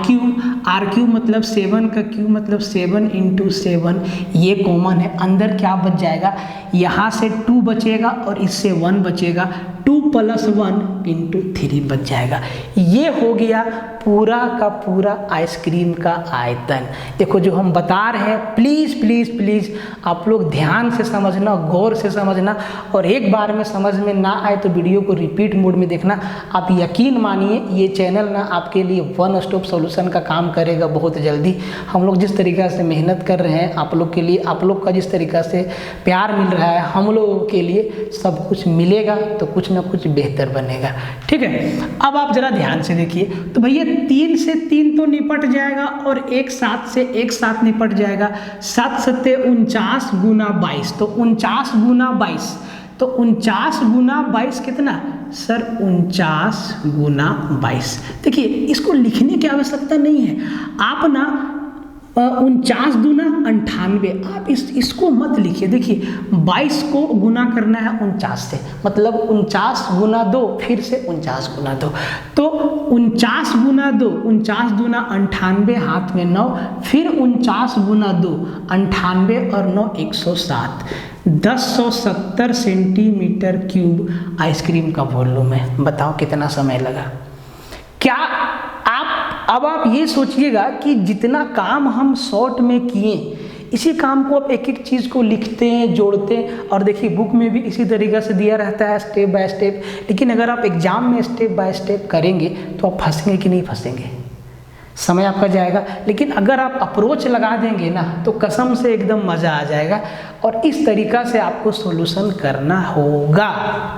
क्यूब मतलब 7 का क्यूब मतलब 7 इंटू 7, ये कॉमन है। अंदर क्या बच जाएगा? यहाँ से 2 बचेगा और इससे 1 बचेगा। 2 + 1 × 3 बच जाएगा। ये हो गया पूरा का पूरा आइसक्रीम का आयतन। देखो जो हम बता रहे हैं, प्लीज़ प्लीज़ प्लीज़ आप लोग ध्यान से समझना, गौर से समझना, और एक बार में समझ में ना आए तो वीडियो को रिपीट मोड में देखना। आप यकीन मानिए ये चैनल ना आपके लिए वन स्टॉप सॉल्यूशन का काम करेगा बहुत जल्दी। हम लोग जिस तरीक़ा से मेहनत कर रहे हैं आप लोग के लिए, आप लोग का जिस तरीक़ा से प्यार मिल रहा है, हम लोगों के लिए सब कुछ मिलेगा तो कुछ ना कुछ बेहतर बनेगा। ठीक है, अब आप ज़रा ध्यान से देखिए। तो भैया 3 से 3 तो निपट जाएगा और 1 7 से 1 7 निपट जाएगा। 7 सत्ते 49 × 22, तो 49 × 22, तो 49 × 22 कितना सर? 49 × 22। देखिए इसको लिखने की आवश्यकता नहीं है, आप ना 49 दूना 98, आप इसको मत लिखिए। देखिए 22 को गुना करना है 49 से, मतलब 49 × 2, फिर से 49 × 2, तो 49 × 2, 49 दूना 98, हाथ में 9, फिर 49 × 2, 98 और 9 107, 1070 सेंटीमीटर क्यूब आइसक्रीम का वॉल्यूम है। बताओ कितना समय लगा? क्या अब आप ये सोचिएगा कि जितना काम हम शॉर्ट में किए, इसी काम को आप एक एक चीज़ को लिखते हैं, जोड़ते हैं, और देखिए बुक में भी इसी तरीक़े से दिया रहता है स्टेप बाय स्टेप। लेकिन अगर आप एग्ज़ाम में स्टेप बाय स्टेप करेंगे तो आप फंसेंगे कि नहीं फंसेंगे? समय आपका जाएगा। लेकिन अगर आप अप्रोच लगा देंगे ना तो कसम से एकदम मज़ा आ जाएगा, और इस तरीक़ा से आपको सॉल्यूशन करना होगा।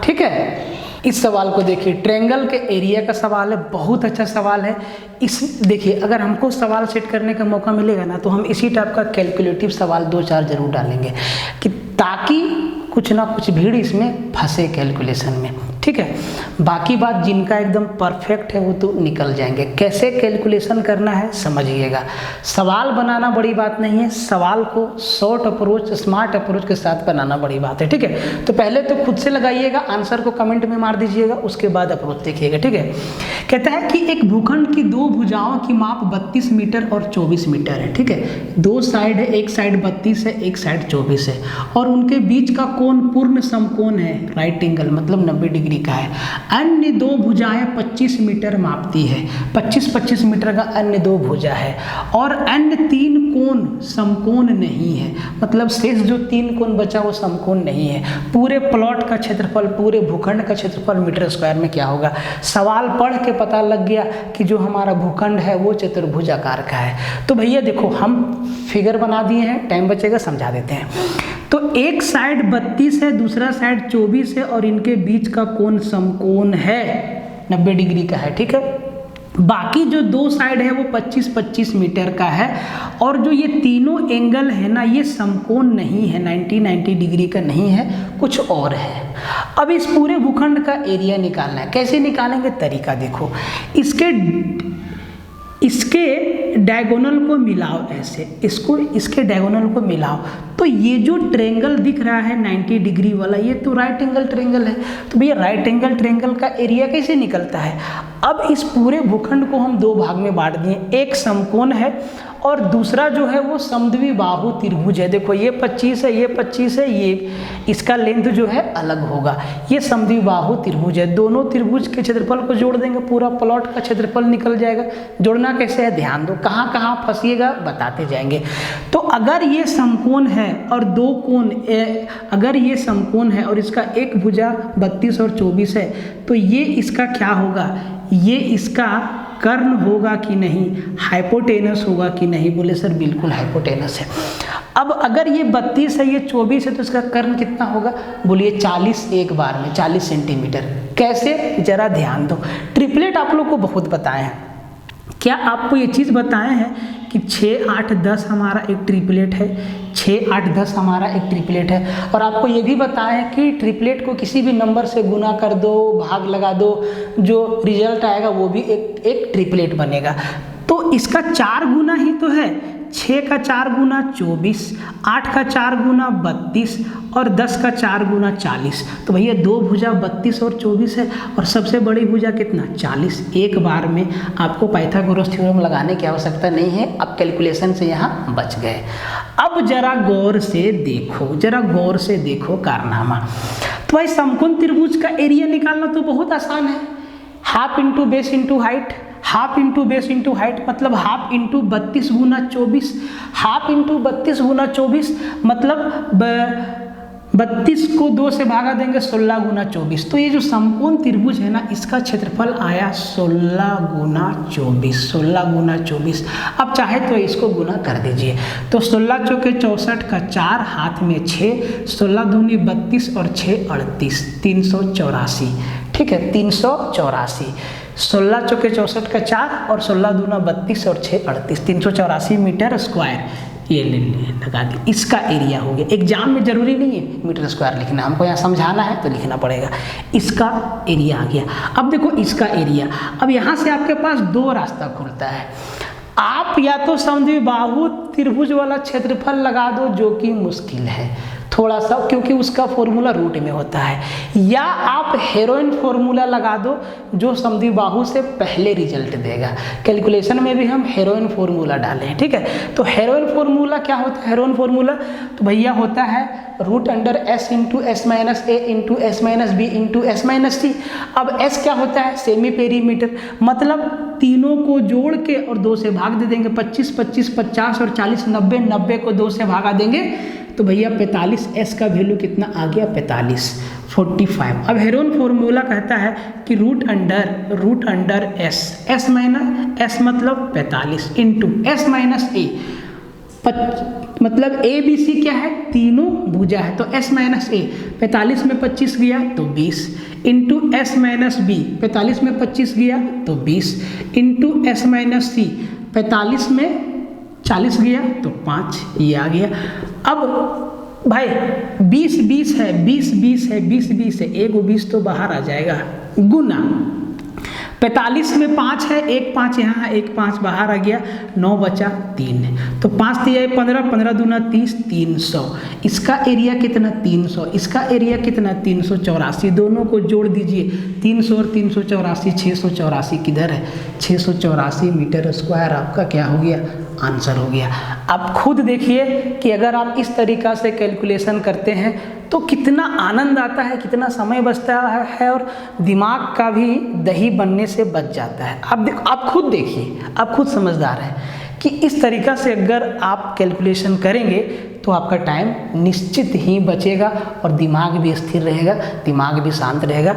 ठीक है, इस सवाल को देखिए, ट्रायंगल के एरिया का सवाल है, बहुत अच्छा सवाल है। इस देखिए अगर हमको सवाल सेट करने का मौका मिलेगा ना तो हम इसी टाइप का कैलकुलेटिव सवाल 2-4 जरूर डालेंगे, कि ताकि कुछ ना कुछ भीड़ इसमें फंसे कैलकुलेशन में। ठीक है, बाकी बात जिनका एकदम परफेक्ट है वो तो निकल जाएंगे। कैसे कैलकुलेशन करना है समझिएगा। सवाल बनाना बड़ी बात नहीं है, सवाल को शॉर्ट अप्रोच, स्मार्ट अप्रोच के साथ बनाना बड़ी बात है। ठीक है, तो पहले तो खुद से लगाइएगा, आंसर को कमेंट में मार दीजिएगा, उसके बाद अप्रोच देखिएगा। ठीक है, कहता है कि एक भूखंड की 2 भुजाओं की माप 32 मीटर और 24 मीटर है। ठीक है, 2 साइड है, एक साइड 32 है, एक साइड 24 है, और उनके बीच का कोण पूर्ण समकोण है, राइट एंगल, मतलब 90 डिग्री का है। अन्य 2 भुजाएं 25 मीटर मापती है, 25-25 मीटर का अन्य 2 भुजा है, और अन्य 3 कोण समकोण नहीं है, मतलब शेष जो 3 कोण बचा वो समकोण नहीं है। पूरे प्लॉट का क्षेत्रफल, पूरे भूखंड का क्षेत्रफल मीटर स्क्वायर में क्या होगा? सवाल पढ़ के पता लग गया कि जो हमारा भूखंड है वो चतुर्भुज आकार का है। तो भैया देखो हम फिगर बना दिए हैं, टाइम बचेगा समझा देते हैं। तो एक साइड 32 है, दूसरा साइड 24 है, और इनके बीच का कोण समकोण है, 90 डिग्री का है। ठीक है, बाकी जो 2 साइड है वो 25-25 मीटर का है, और जो ये तीनों एंगल है ना ये समकोण नहीं है, 90 डिग्री का नहीं है, कुछ और है। अब इस पूरे भूखंड का एरिया निकालना है। कैसे निकालेंगे? तरीका देखो, इसके डायगोनल को मिलाओ, ऐसे इसके डायगोनल को मिलाओ, तो ये जो ट्रायंगल दिख रहा है 90 डिग्री वाला, ये तो राइट एंगल ट्रायंगल है। तो भैया राइट एंगल ट्रायंगल का एरिया कैसे निकलता है? अब इस पूरे भूखंड को हम 2 भाग में बांट दिए, एक समकोण है और दूसरा जो है वो समद्विबाहु त्रिभुज है। देखो ये 25 है, ये 25 है, ये इसका लेंथ जो है अलग होगा, ये समद्विबाहु त्रिभुज है। दोनों त्रिभुज के क्षेत्रफल को जोड़ देंगे, पूरा प्लॉट का क्षेत्रफल निकल जाएगा। जोड़ना कैसे है ध्यान दो, कहाँ कहाँ फंसिएगा बताते जाएंगे। तो अगर ये समकोण है और 2 कोण, अगर ये समकोण है और इसका एक भुजा 32 और 24 है, तो ये इसका क्या होगा? ये इसका कर्ण होगा कि नहीं, हाइपोटेनस होगा कि नहीं? बोले सर बिल्कुल हाइपोटेनस है। अब अगर ये 32 है, ये 24 है, तो इसका कर्ण कितना होगा? बोलिए 40, एक बार में 40 सेंटीमीटर। कैसे? जरा ध्यान दो। ट्रिपलेट आप लोग को बहुत बताए हैं, क्या आपको ये चीज़ बताए हैं कि 6, 8, 10 हमारा एक ट्रिपलेट है, 6, 8, 10 हमारा एक ट्रिपलेट है। और आपको ये भी बताया है कि ट्रिपलेट को किसी भी नंबर से गुना कर दो, भाग लगा दो, जो रिजल्ट आएगा वो भी एक ट्रिपलेट बनेगा। तो इसका 4 गुना ही तो है, 6 का 4 गुना 24, 8 का 4 गुना 32 और 10 का 4 गुना 40। तो भैया 2 भुजा 32 और 24 है, और सबसे बड़ी भुजा कितना? 40। एक बार में आपको पाइथागोरस थ्योरम लगाने की आवश्यकता नहीं है, अब कैलकुलेशन से यहाँ बच गए। अब अब जरा गौर से देखो, जरा गौर से देखो कारनामा। तो भाई समकोण त्रिभुज का एरिया निकालना तो बहुत आसान है, half into base into height, half into base into height मतलब हाफ इंटू 32 गुना 24, हाफ इंटू 32 गुना 24 मतलब 32 को 2 से भागा देंगे 16 गुना 24। तो ये जो समकोण त्रिभुज है ना, इसका क्षेत्रफल आया 16 गुना 24, 16 गुना 24। अब चाहे तो इसको गुना कर दीजिए, तो 16 चौके 64 का 4, हाथ में 6, 16 दूनी 32 और 6 38, 384। ठीक है, 384, 16 चौके 64 का 4 और 16 दूना 32 और 6 38, 384 मीटर स्क्वायर। ये लगा दी, इसका एरिया हो गया। एग्जाम में जरूरी नहीं है मीटर स्क्वायर लिखना, हमको यहाँ समझाना है तो लिखना पड़ेगा। इसका एरिया आ गया। अब देखो इसका एरिया, अब यहाँ से आपके पास दो रास्ता खुलता है। आप या तो समद्विबाहु त्रिभुज वाला क्षेत्रफल लगा दो, जो कि मुश्किल है थोड़ा सा, क्योंकि उसका फॉर्मूला रूट में होता है, या आप हेरोइन फॉर्मूला लगा दो जो समद्विबाहु से पहले रिजल्ट देगा। कैलकुलेशन में भी हम हेरोइन फॉर्मूला डालें, ठीक है। तो हेरोइन फॉर्मूला क्या होता है? हेरोइन फॉर्मूला तो भैया होता है root under s into s minus a into s minus b into s minus c. अब एस क्या होता है? सेमी पेरीमीटर, मतलब तीनों को जोड़ के और 2 से भाग दे देंगे। 25 25 50 और 40 90, 90 को 2 से भागा देंगे तो भैया 45। एस का वैल्यू कितना आ गया? 45, 45। अब हेरोइन फॉर्मूला कहता है कि root under S, S minus S मतलब 45 इंटू एस माइनस ए, मतलब ए बी सी क्या है? तीनों भुजा है, तो एस माइनस ए 45 में 25 गया तो 20 इंटू एस माइनस बी, 45 में 25 गया तो 20 इंटू एस माइनस सी, 45 में 40 गया तो 5, ये आ गया। अब भाई 20 20 है, 20 20 है, 20 20 है, एक 20 तो बाहर आ जाएगा, गुना 45 में 5 है, एक 5 यहाँ है, एक 5 बाहर आ गया, 9 बचा 3, तो 5 दिया 15, 15 दूना 30, 300। इसका एरिया कितना? 300। इसका एरिया कितना? 384। दोनों को जोड़ दीजिए, 300 और 384, 684 किधर है? 684 मीटर स्क्वायर आपका क्या हो गया? आंसर हो गया। आप खुद देखिए कि अगर आप इस तरीक़ा से कैलकुलेशन करते हैं तो कितना आनंद आता है, कितना समय बचता है और दिमाग का भी दही बनने से बच जाता है। आप खुद देखिए, आप खुद समझदार हैं कि इस तरीक़ा से अगर आप कैलकुलेशन करेंगे तो आपका टाइम निश्चित ही बचेगा और दिमाग भी स्थिर रहेगा, दिमाग भी शांत रहेगा।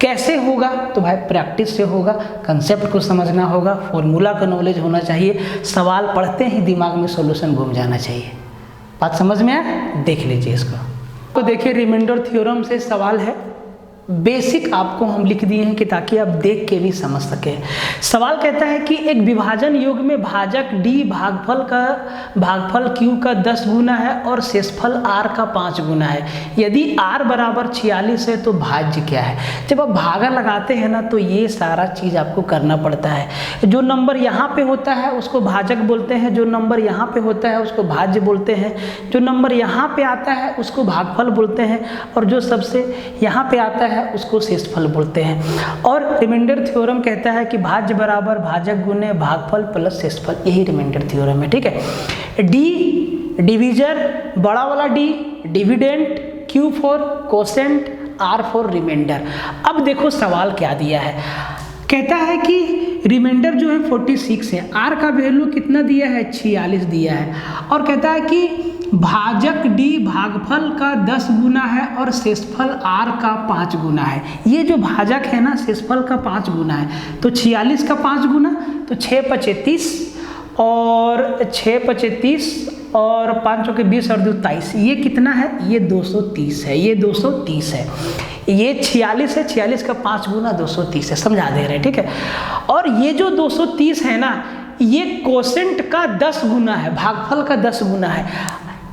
कैसे होगा? तो भाई प्रैक्टिस से होगा, कंसेप्ट को समझना होगा, फॉर्मूला का नॉलेज होना चाहिए, सवाल पढ़ते ही दिमाग में सॉल्यूशन घूम जाना चाहिए। बात समझ में आया? देख लीजिए इसको। तो देखिए रिमाइंडर थ्योरम से सवाल है, बेसिक आपको हम लिख दिए हैं कि ताकि आप देख के भी समझ सकें। सवाल कहता है कि एक विभाजन योग में भाजक d भागफल q का 10 गुना है और शेषफल r का 5 गुना है। यदि r बराबर 46 है तो भाज्य क्या है? जब आप भागा लगाते हैं ना तो ये सारा चीज़ आपको करना पड़ता है। जो नंबर यहाँ पे होता है उसको भाजक बोलते हैं, जो नंबर यहाँ पे होता है उसको भाज्य बोलते हैं, जो नंबर यहाँ पे आता है उसको भागफल बोलते हैं, और जो सबसे यहाँ पे आता है उसको शेषफल बोलते हैं। और रिमाइंडर थ्योरम कहता है कि भाज्य बराबर भाजक गुने भागफल प्लस शेषफल, यही रिमाइंडर थ्योरम है, ठीक है। डी डिवीजर, बड़ा वाला D dividend, Q for quotient, R for remainder. अब देखो सवाल क्या दिया है, कहता है कि रिमाइंडर जो है 46 है, आर का वैल्यू कितना दिया है? 46 दिया है, और कहता है कि भाजक डी भागफल का 10 गुना है और शेषफल आर का 5 गुना है। ये जो भाजक है ना शेषफल का 5 गुना है, तो 46 का 5 गुना तो 6 पचे 30 और 6 पचे 30 और 5 चौके 20 और 2 23, ये कितना है? ये 230 है, ये 230 है। ये 46 है, 46 का 5 गुना 230 है, समझा दे रहे हैं, ठीक है। और ये जो 230 है ना, ये कोसेंट का 10 गुना है, भागफल का 10 गुना है,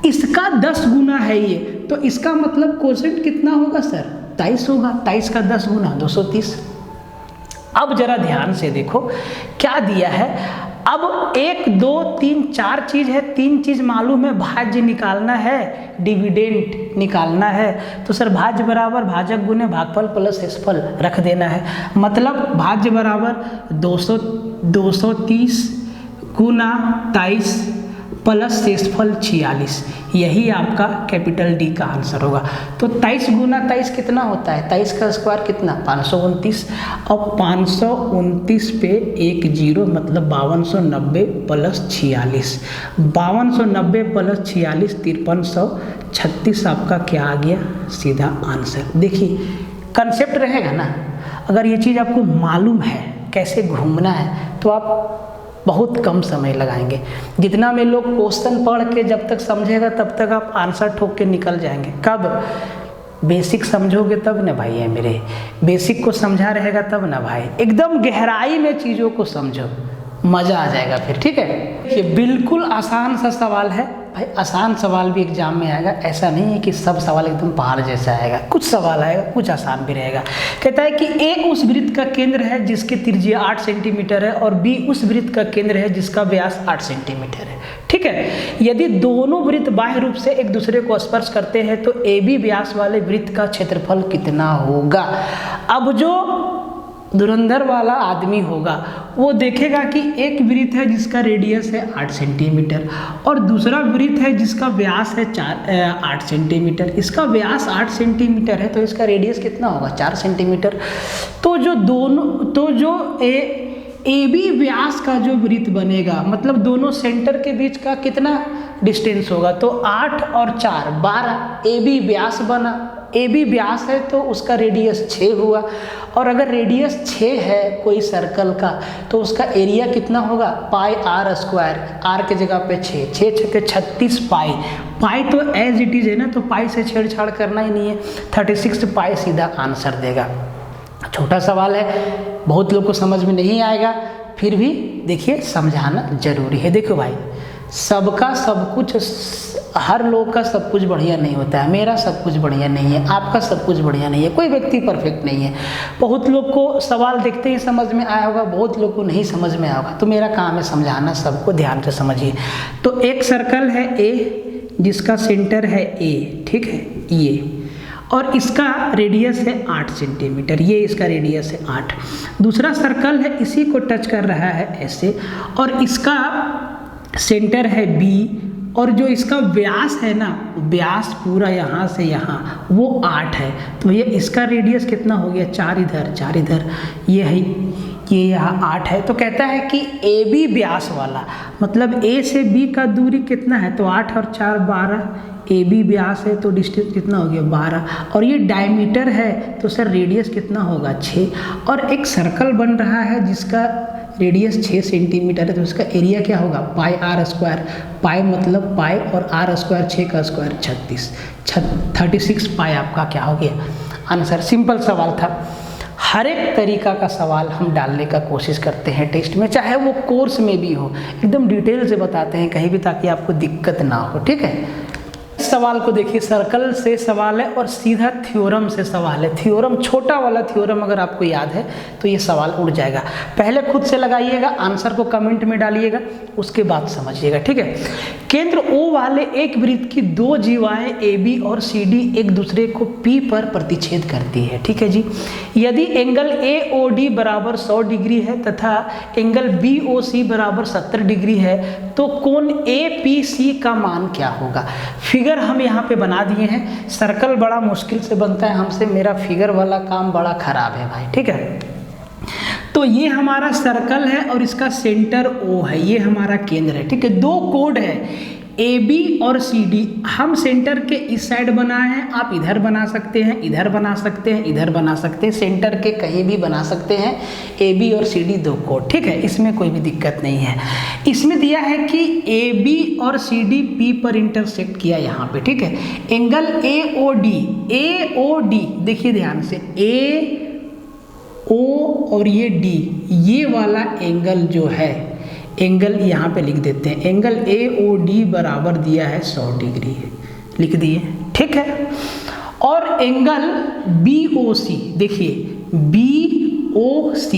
इसका 10 गुना है ये, तो इसका मतलब कोसेंट कितना होगा सर? 23 होगा, 23 का 10 गुना 230। अब जरा ध्यान से देखो क्या दिया है। अब 1 2 3 4 चीज़ है, 3 चीज़ मालूम है, भाज्य निकालना है, डिविडेंड निकालना है, तो सर भाज्य बराबर भाजक गुने भागफल प्लस शेषफल रख देना है। मतलब भाज्य बराबर 230 गुना 23 प्लस शेषफल 46, यही आपका कैपिटल डी का आंसर होगा। तो 23 गुना 23 कितना होता है, 23 का स्क्वायर कितना 529, अब 529 पे एक जीरो मतलब 5290 प्लस 46, 5290 प्लस 46 5336 आपका क्या आ गया, सीधा आंसर। देखिए कंसेप्ट रहेगा ना, अगर ये चीज़ आपको मालूम है कैसे घूमना है तो आप बहुत कम समय लगाएंगे। जितना में लोग क्वेश्चन पढ़ के जब तक समझेगा तब तक आप आंसर ठोक के निकल जाएंगे। कब बेसिक समझोगे तब ना भाई, है मेरे बेसिक को समझा रहेगा तब ना भाई, एकदम गहराई में चीज़ों को समझो, मज़ा आ जाएगा फिर, ठीक है। ये बिल्कुल आसान सा सवाल है भाई, आसान सवाल भी एग्जाम में आएगा, ऐसा नहीं है कि सब सवाल एकदम पहाड़ जैसा आएगा, कुछ सवाल आएगा कुछ आसान भी रहेगा। कहता है कि ए उस वृत्त का केंद्र है जिसकी त्रिज्या 8 सेंटीमीटर है और बी उस वृत्त का केंद्र है जिसका व्यास 8 सेंटीमीटर है, ठीक है। यदि दोनों वृत्त बाह्य रूप से एक दूसरे को स्पर्श करते हैं तो ए बी व्यास वाले वृत्त का क्षेत्रफल कितना होगा। अब जो धुरंधर वाला आदमी होगा वो देखेगा कि एक वृत्त है जिसका रेडियस है 8 सेंटीमीटर और दूसरा वृत्त है जिसका व्यास है 8 सेंटीमीटर, इसका व्यास 8 सेंटीमीटर है तो इसका रेडियस कितना होगा 4 सेंटीमीटर। तो जो ए बी व्यास का जो वृत्त बनेगा मतलब दोनों सेंटर के बीच का कितना डिस्टेंस होगा, तो 8 और 4 12, ए बी व्यास बना, ए बी व्यास है तो उसका रेडियस 6 हुआ, और अगर रेडियस 6 है कोई सर्कल का तो उसका एरिया कितना होगा पाई आर स्क्वायर, आर के जगह पे 6, 6 छक्के 36 पाई, पाई तो एज इट इज़ है ना, तो पाई से छेड़छाड़ करना ही नहीं है, 36 पाई सीधा आंसर देगा। छोटा सवाल है, बहुत लोग को समझ में नहीं आएगा, फिर भी देखिए समझाना जरूरी है। देखो भाई, सबका सब कुछ, हर लोग का सब कुछ बढ़िया नहीं होता है, मेरा सब कुछ बढ़िया नहीं है, आपका सब कुछ बढ़िया नहीं है, कोई व्यक्ति परफेक्ट नहीं है। बहुत लोग को सवाल देखते ही समझ में आया होगा, बहुत लोग को नहीं समझ में आया होगा, तो मेरा काम है समझाना, सबको ध्यान से समझिए। तो एक सर्कल है ए जिसका सेंटर है ए, ठीक है ये, और इसका रेडियस है 8 सेंटीमीटर, ये इसका रेडियस है 8। दूसरा सर्कल है इसी को टच कर रहा है ऐसे, और इसका सेंटर है बी, और जो इसका व्यास है ना, व्यास पूरा यहाँ से यहाँ वो 8 है, तो ये इसका रेडियस कितना हो गया 4 इधर 4 इधर, ये है, ये यहाँ 8 है। तो कहता है कि ए बी व्यास वाला मतलब ए से बी का दूरी कितना है, तो 8 और 4 12, ए बी व्यास है तो डिस्टेंस कितना हो गया 12, और ये डायमीटर है तो सर रेडियस कितना होगा 6, और एक सर्कल बन रहा है जिसका रेडियस 6 सेंटीमीटर है तो उसका एरिया क्या होगा पाई आर स्क्वायर, पाई मतलब पाई और आर स्क्वायर 6 का स्क्वायर 36 पाई आपका क्या हो गया आंसर। सिंपल सवाल था। हर एक तरीका का सवाल हम डालने का कोशिश करते हैं टेस्ट में, चाहे वो कोर्स में भी हो, एकदम डिटेल से बताते हैं कहीं भी, ताकि आपको दिक्कत ना हो, ठीक है। इस सवाल को देखिए, सर्कल से सवाल है और सीधा थ्योरम से सवाल है। थ्योरम, छोटा वाला थ्योरम अगर आपको याद है तो ये सवाल उड़ जाएगा। पहले खुद से लगाइएगा, आंसर को कमेंट में डालिएगा, उसके बाद समझिएगा, ठीक है। केंद्र O वाले एक वृत्त की दो जीवाएं AB और CD एक दूसरे को P पर प्रतिच्छेद करती है, ठीक है जी। यदि एंगल AOD बराबर 100 डिग्री है तथा एंगल BOC बराबर 70 डिग्री है तो कोण APC का मान क्या होगा। फिगर हम यहाँ पे बना दिए हैं। सर्कल बड़ा मुश्किल से बनता है हमसे, मेरा फिगर वाला काम बड़ा खराब है भाई, ठीक है। तो ये हमारा सर्कल है और इसका सेंटर O है, ये हमारा केंद्र है, ठीक है। दो कोड है AB और CD, हम सेंटर के इस साइड बनाए हैं, आप इधर बना सकते हैं, इधर बना सकते हैं, इधर बना सकते हैं, सेंटर के कहीं भी बना सकते हैं। AB और CD दो कोड, ठीक है, इसमें कोई भी दिक्कत नहीं है। इसमें दिया है कि AB और CD P पर इंटरसेक्ट किया यहाँ पे, ठीक है। एंगल AOD देखिए ध्यान से, AO और ये D, ये वाला एंगल जो है, एंगल यहाँ पे लिख देते हैं, एंगल AOD बराबर दिया है 100 डिग्री, लिख दिए, ठीक है। और एंगल BOC देखिए, BOC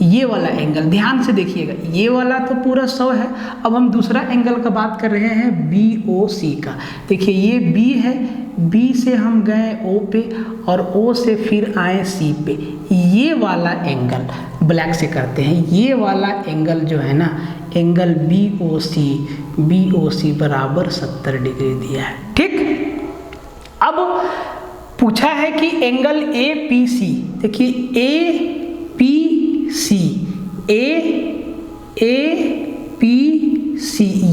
ये वाला एंगल ध्यान से देखिएगा, ये वाला तो पूरा 100 है। अब हम दूसरा एंगल का बात कर रहे हैं BOC का। देखिए ये B है, B से हम गए O पे और O से फिर आए C पे। ये वाला एंगल ब्लैक से करते हैं, ये वाला एंगल जो है ना, एंगल BOC BOC बराबर 70 डिग्री दिया है। ठीक, अब पूछा है कि एंगल APC, देखिए APC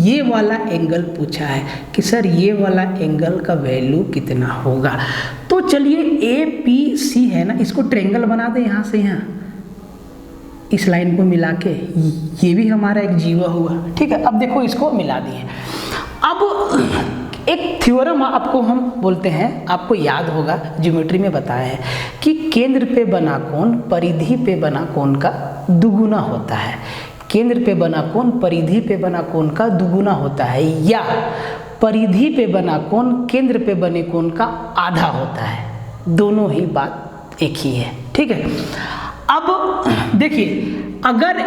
ये वाला एंगल पूछा है कि सर ये वाला एंगल का वैल्यू कितना होगा। तो चलिए APC है ना, इसको ट्रायंगल बना दे यहाँ से यहाँ, इस लाइन को मिला के, ये भी हमारा एक जीवा हुआ। ठीक है, अब देखो इसको मिला दिए। अब एक थ्योरम आपको हम बोलते हैं, आपको याद होगा ज्योमेट्री में बताया है कि केंद्र पे बना कोण परिधि पे बना कोण का दुगुना होता है। केंद्र पे बना कोण परिधि पे बना कोण का दुगुना होता है, या परिधि पे बना कोण केंद्र पे बने कोण का आधा होता है। दोनों ही बात एक ही है। ठीक है, अब देखिए अगर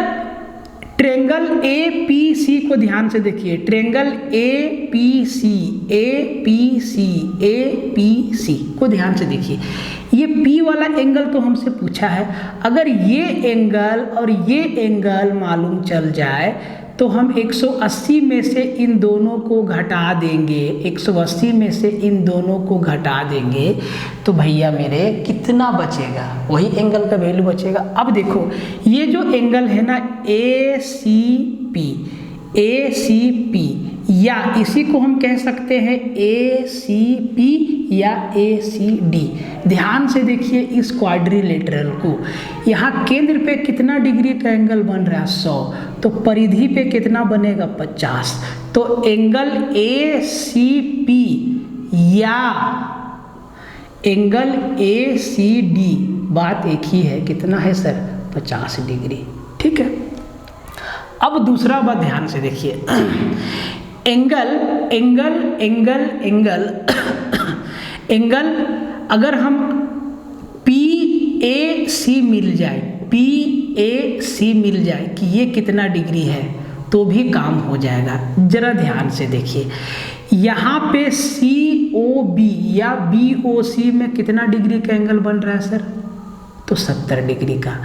ट्रायंगल APC को ध्यान से देखिए, ट्रायंगल APC को ध्यान से देखिए, ये P वाला एंगल तो हमसे पूछा है। अगर ये एंगल और ये एंगल मालूम चल जाए तो हम 180 में से इन दोनों को घटा देंगे, 180 में से इन दोनों को घटा देंगे तो भैया मेरे कितना बचेगा, वही एंगल का वैल्यू बचेगा। अब देखो ये जो एंगल है ना ACP, या इसी को हम कह सकते हैं ACP या ACD। ध्यान से देखिए इस क्वाड्रिलेटरल को, यहाँ केंद्र पे कितना डिग्री का एंगल बन रहा है 100, तो परिधि पे कितना बनेगा 50। तो एंगल ACP या एंगल ACD बात एक ही है, कितना है सर 50 डिग्री। ठीक है, अब दूसरा बात ध्यान से देखिए, एंगल अगर हम PAC मिल जाए कि ये कितना डिग्री है तो भी काम हो जाएगा। जरा ध्यान से देखिए, यहाँ पे COB या BOC में कितना डिग्री का एंगल बन रहा है सर, तो 70 डिग्री का,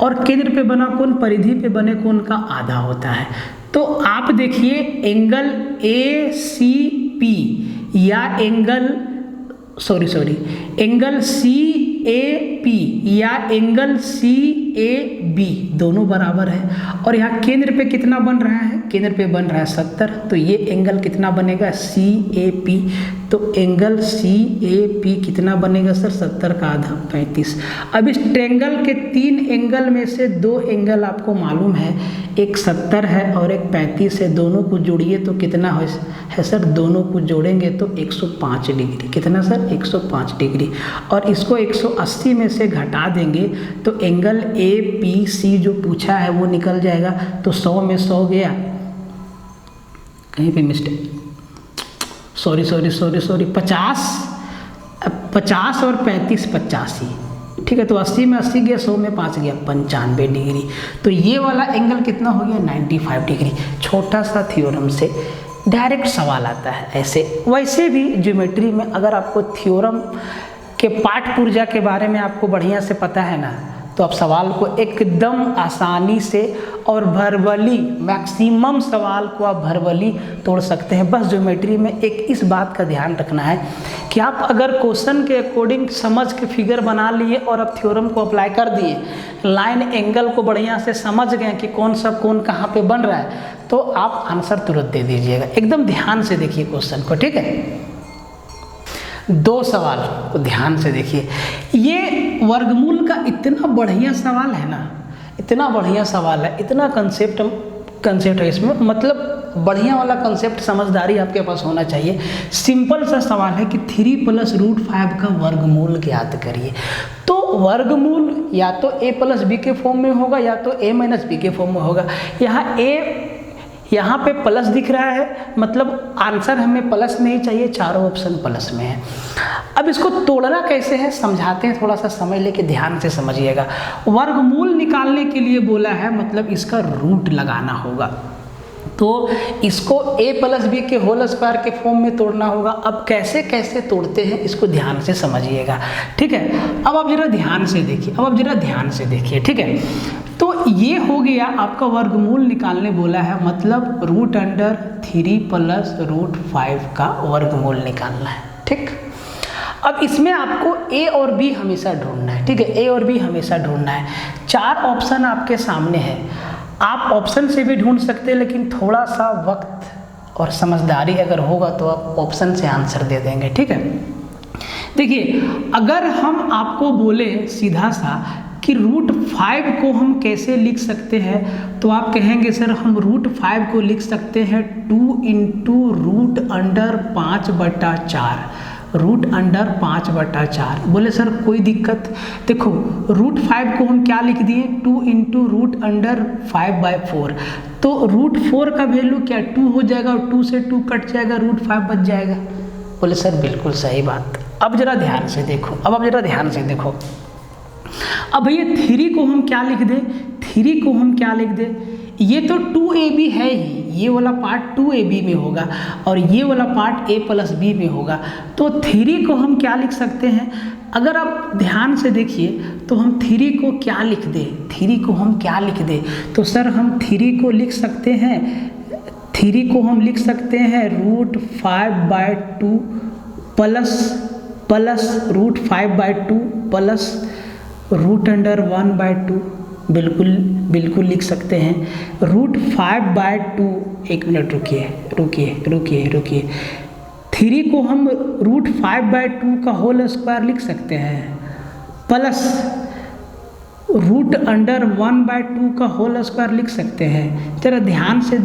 और केंद्र पे बना कोण परिधि पे बने कोण का आधा होता है। तो आप देखिए एंगल ACP या एंगल CAP या एंगल CAB दोनों बराबर है, और यहाँ केंद्र पे कितना बन रहा है, केंद्र पे बन रहा है 70, तो ये एंगल कितना बनेगा CAP। तो एंगल CAP कितना बनेगा सर 70 का आधा 35। अब इस ट्रायंगल के 3 एंगल में से 2 एंगल आपको मालूम है, एक 70 है और एक 35 है, दोनों को जोड़िए तो कितना है सर, दोनों को जोड़ेंगे तो 105 डिग्री। कितना सर 105 डिग्री, और इसको 180 में से घटा देंगे तो एंगल APC जो पूछा है वो निकल जाएगा। तो 100 में 100 गया, कहीं पे मिस्टेक, सॉरी 50 और 35 85। ठीक है, तो 80 में 80 गया, 100 में 5 गया, 95 डिग्री। तो ये वाला एंगल कितना हो गया 95 डिग्री। छोटा सा थ्योरम से डायरेक्ट सवाल आता है ऐसे। वैसे भी ज्योमेट्री में अगर आपको थ्योरम के पाठ पुर्जा के बारे में आपको बढ़िया से पता है ना, तो आप सवाल को एकदम आसानी से और भरबली, मैक्सिमम सवाल को आप भरबली तोड़ सकते हैं। बस ज्योमेट्री में एक इस बात का ध्यान रखना है कि आप अगर क्वेश्चन के अकॉर्डिंग समझ के फिगर बना लिए और अब थ्योरम को अप्लाई कर दिए, लाइन एंगल को बढ़िया से समझ गए कि कौन सा कोण कहाँ पे बन रहा है, तो आप आंसर तुरंत दे दीजिएगा। एकदम ध्यान से देखिए क्वेश्चन को। ठीक है, 2 सवाल को ध्यान से देखिए। ये वर्गमूल का इतना बढ़िया सवाल है ना, इतना बढ़िया सवाल है, इतना कंसेप्ट है इसमें, मतलब बढ़िया वाला कंसेप्ट, समझदारी आपके पास होना चाहिए। सिंपल सा सवाल है कि 3 + √5 का वर्गमूल ज्ञात करिए। तो वर्गमूल या तो a + b के फॉर्म में होगा या तो a - b के फॉर्म में होगा। यहाँ पे प्लस दिख रहा है, मतलब आंसर हमें प्लस में ही चाहिए, चारों ऑप्शन प्लस में है। अब इसको तोड़ना कैसे है समझाते हैं, थोड़ा सा समय लेके ध्यान से समझिएगा। वर्गमूल निकालने के लिए बोला है, मतलब इसका रूट लगाना होगा, तो इसको a + b के होल स्क्वायर के फॉर्म में तोड़ना होगा। अब कैसे कैसे तोड़ते हैं इसको ध्यान से समझिएगा। ठीक है, अब आप जरा ध्यान से देखिए, ठीक है। तो ये हो गया आपका वर्गमूल निकालने बोला है, मतलब √3 प्लस √5 का वर्गमूल निकालना है। ठीक, अब इसमें आपको ए और बी हमेशा ढूंढना है। ठीक है, ए और बी हमेशा ढूंढना है। 4 ऑप्शन आपके सामने है, आप ऑप्शन से भी ढूंढ सकते हैं, लेकिन थोड़ा सा वक्त और समझदारी अगर होगा तो आप ऑप्शन से आंसर दे देंगे। ठीक है, देखिए अगर हम आपको बोले सीधा सा कि √5 को हम कैसे लिख सकते हैं, तो आप कहेंगे सर हम √5 को लिख सकते हैं 2 × √5/4, √5/4। बोले सर कोई दिक्कत, देखो √5 को हम क्या लिख दिए 2 × √5/4, तो √4 का वैल्यू क्या 2 हो जाएगा और 2 से 2 कट जाएगा, √5 बच जाएगा। बोले सर बिल्कुल सही बात। अब जरा ध्यान से देखो, अब भैया 3 को हम क्या लिख दें, 3 को हम क्या लिख दें, ये तो 2ab है ही, ये वाला पार्ट 2ab में होगा और ये वाला पार्ट a + b में होगा, तो 3 को हम क्या लिख सकते हैं। अगर आप ध्यान से देखिए तो हम 3 को क्या लिख दें, 3 को हम क्या लिख दें, तो सर हम 3 को लिख सकते हैं, 3 को हम लिख सकते हैं √5/2 प्लस √5/2 प्लस √1/2, बिल्कुल लिख सकते हैं। √5/2, एक मिनट रुकिए, 3 को हम √5/2 का होल स्क्वायर लिख सकते हैं प्लस √1/2 का होल स्क्वायर लिख सकते हैं। जरा ध्यान से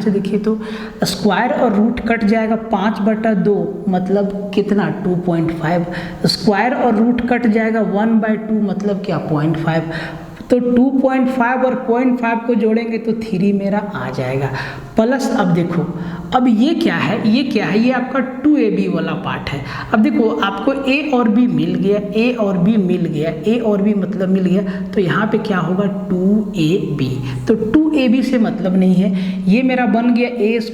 देखिए तो स्क्वायर और रूट कट जाएगा 5/2, मतलब कितना 2.5, स्क्वायर और रूट कट जाएगा 1/2, मतलब क्या 0.5, तो 2.5 और 0.5 को जोड़ेंगे तो 3 मेरा आ जाएगा। प्लस अब देखो, अब ये क्या है, ये आपका 2ab वाला पार्ट है। अब देखो आपको a और b मिल गया, a और b मतलब मिल गया, तो यहाँ पे क्या होगा 2ab, तो 2ab से मतलब नहीं है, ये मेरा बन गया a² +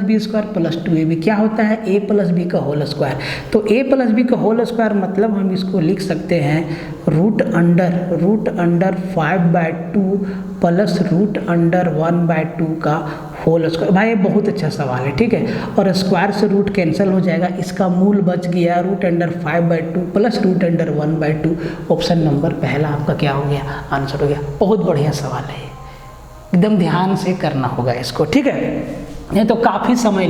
b² प्लस 2ab, क्या होता है a + b का होल स्क्वायर, तो a + b का होल स्क्वायर मतलब हम इसको लिख सकते हैं √5/2 प्लस √1/2 का होल स्क्वायर। भाई बहुत अच्छा सवाल है, ठीक है, और स्क्वायर से रूट कैंसिल हो जाएगा, इसका मूल बच गया √5/2 प्लस √1/2। ऑप्शन नंबर पहला आपका क्या हो गया, आंसर हो गया। बहुत बढ़िया सवाल है, एकदम ध्यान से करना होगा इसको, ठीक है, नहीं तो काफ़ी समय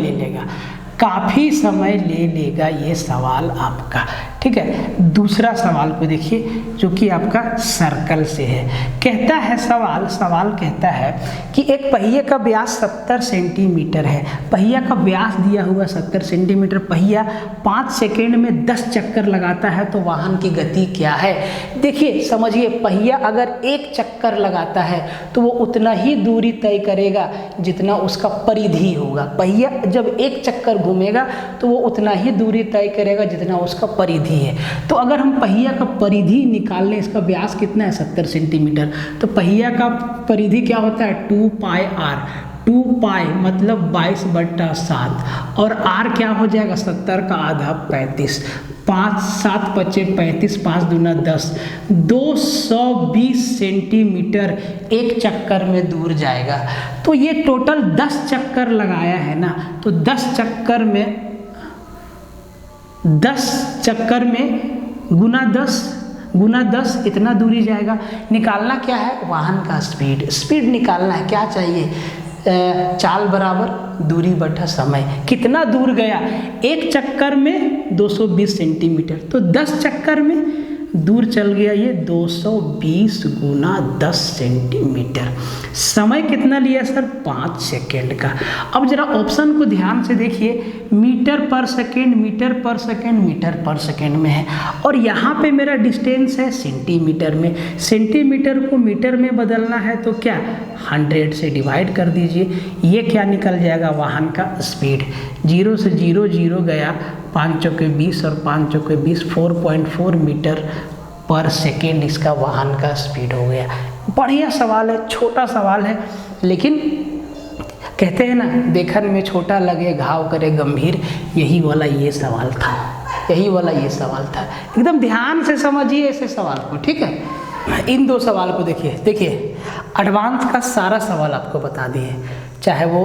ले लेगा ये सवाल आपका, ठीक है। दूसरा सवाल को देखिए जो कि आपका सर्कल से है। कहता है सवाल कहता है कि एक पहिए का व्यास 70 सेंटीमीटर है, पहिया का व्यास दिया हुआ 70 सेंटीमीटर, पहिया 5 सेकेंड में 10 चक्कर लगाता है, तो वाहन की गति क्या है। देखिए समझिए, पहिया अगर 1 चक्कर लगाता है तो वो उतना ही दूरी तय करेगा जितना उसका परिधि होगा। पहिया जब 1 चक्कर घूमेगा तो वो उतना ही दूरी तय करेगा जितना उसका परिधि है। तो अगर हम पहिया का परिधि निकाल लें, इसका व्यास कितना है 70 सेंटीमीटर, तो पहिया का परिधि क्या होता है 2πr, 2π मतलब 22/7 और r क्या हो जाएगा 70 का आधा 35, 5 7 × 35, 5 दूना 10, 220 सेंटीमीटर 1 चक्कर में दूर जाएगा। तो ये टोटल 10 चक्कर लगाया है ना, तो 10 चक्कर में गुना 10 इतना दूरी जाएगा। निकालना क्या है, वाहन का स्पीड निकालना है। क्या चाहिए, चाल बराबर दूरी बटा समय, कितना दूर गया 1 चक्कर में 220 सेंटीमीटर, तो 10 चक्कर में दूर चल गया ये 220 × 10 सेंटीमीटर। समय कितना लिया सर 5 सेकेंड का। अब जरा ऑप्शन को ध्यान से देखिए, मीटर पर सेकेंड में है, और यहाँ पे मेरा डिस्टेंस है सेंटीमीटर में। सेंटीमीटर को मीटर में बदलना है तो क्या 100 से डिवाइड कर दीजिए, ये क्या निकल जाएगा वाहन का स्पीड। 0 से 0 गया, 5 चौके 20 और 5 चौके 20, 4.4 मीटर पर सेकेंड इसका वाहन का स्पीड हो गया। बढ़िया सवाल है, छोटा सवाल है, लेकिन कहते हैं ना देखन में छोटा लगे घाव करे गंभीर, यही वाला ये सवाल था। एकदम ध्यान से समझिए ऐसे सवाल को, ठीक है। इन दो सवाल को देखिए, एडवांस का सारा सवाल आपको बता दिए, चाहे वो